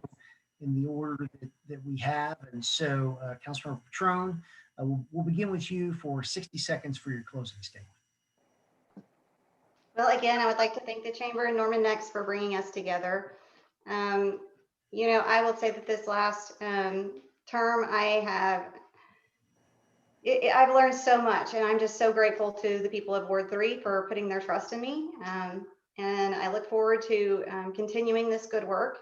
in the order that we have. And so, Councilmember Patron, we'll begin with you for 60 seconds for your closing statement. Well, again, I would like to thank the Chamber and Norman Next for bringing us together. You know, I will say that this last term, I've learned so much, and I'm just so grateful to the people of Ward 3 for putting their trust in me. And I look forward to continuing this good work.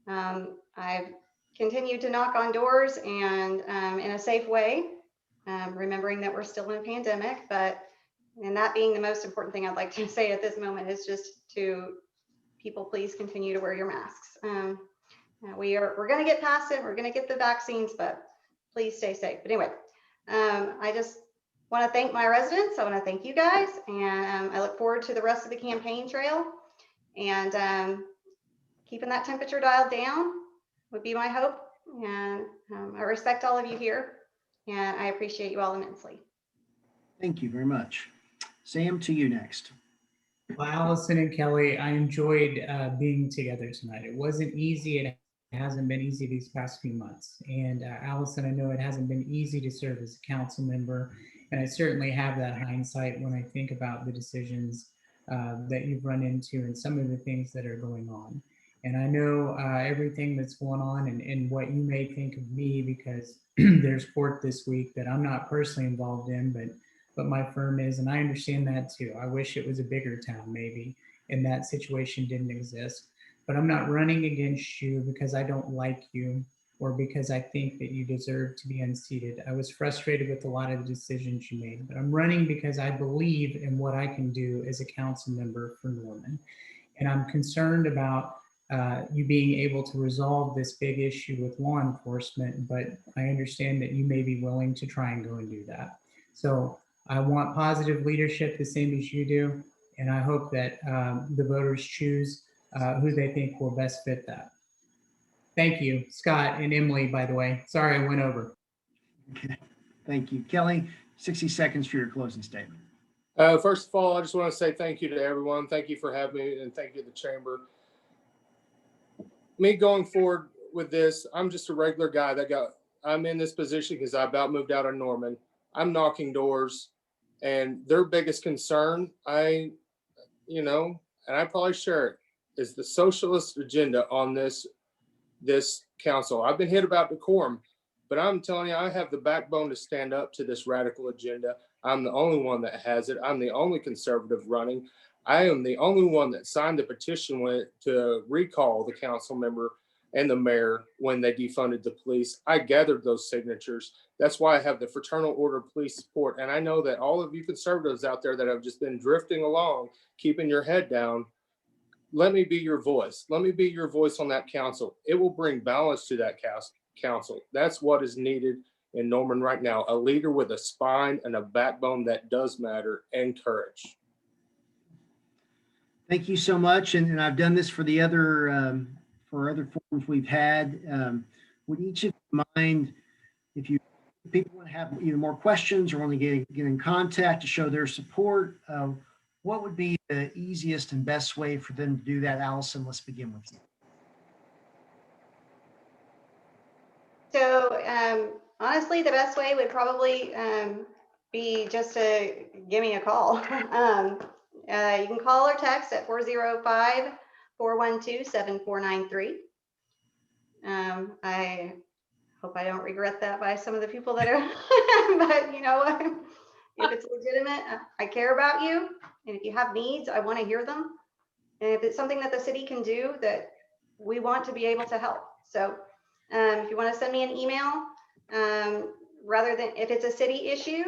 I've continued to knock on doors and in a safe way, remembering that we're still in a pandemic, and that being the most important thing I'd like to say at this moment is just to people, please continue to wear your masks. We're going to get past it. We're going to get the vaccines, but please stay safe. But anyway, I just want to thank my residents. I want to thank you guys, and I look forward to the rest of the campaign trail. And keeping that temperature dialed down would be my hope. And I respect all of you here, and I appreciate you all immensely. Thank you very much. Sam, to you next. Well, Allison and Kelly, I enjoyed being together tonight. It wasn't easy. It hasn't been easy these past few months. And Allison, I know it hasn't been easy to serve as a council member. And I certainly have that hindsight when I think about the decisions that you've run into and some of the things that are going on. And I know everything that's going on and what you may think of me because there's court this week that I'm not personally involved in, but my firm is, and I understand that too. I wish it was a bigger town maybe, and that situation didn't exist. But I'm not running against you because I don't like you or because I think that you deserve to be unseated. I was frustrated with a lot of the decisions you made, but I'm running because I believe in what I can do as a council member for Norman. And I'm concerned about you being able to resolve this big issue with law enforcement, but I understand that you may be willing to try and go and do that. So I want positive leadership the same as you do, and I hope that the voters choose who they think will best fit that. Thank you, Scott and Emily, by the way. Sorry I went over. Okay. Thank you. Kelly, 60 seconds for your closing statement. First of all, I just want to say thank you to everyone. Thank you for having me, and thank you to the chamber. Me going forward with this, I'm just a regular guy I'm in this position because I about moved out of Norman. I'm knocking doors, and their biggest concern, and I probably share it, is the socialist agenda on this council. I've been hit about decorum, but I'm telling you, I have the backbone to stand up to this radical agenda. I'm the only one that has it. I'm the only conservative running. I am the only one that signed the petition to recall the council member and the mayor when they defunded the police. I gathered those signatures. That's why I have the Fraternal Order of Police support. And I know that all of you conservatives out there that have just been drifting along, keeping your head down, let me be your voice. Let me be your voice on that council. It will bring balance to that council. That's what is needed in Norman right now. A leader with a spine and a backbone that does matter, and courage. Thank you so much. And I've done this for the other forums we've had. Would each of you mind if people want to have either more questions or want to get in contact to show their support? What would be the easiest and best way for them to do that? Allison, let's begin with you. So honestly, the best way would probably be just to give me a call. You can call or text at 405-412-7493. I hope I don't regret that by some of the people that are, but you know what? If it's legitimate, I care about you. And if you have needs, I want to hear them. And if it's something that the city can do, that we want to be able to help. So if you want to send me an email, rather than if it's a city issue,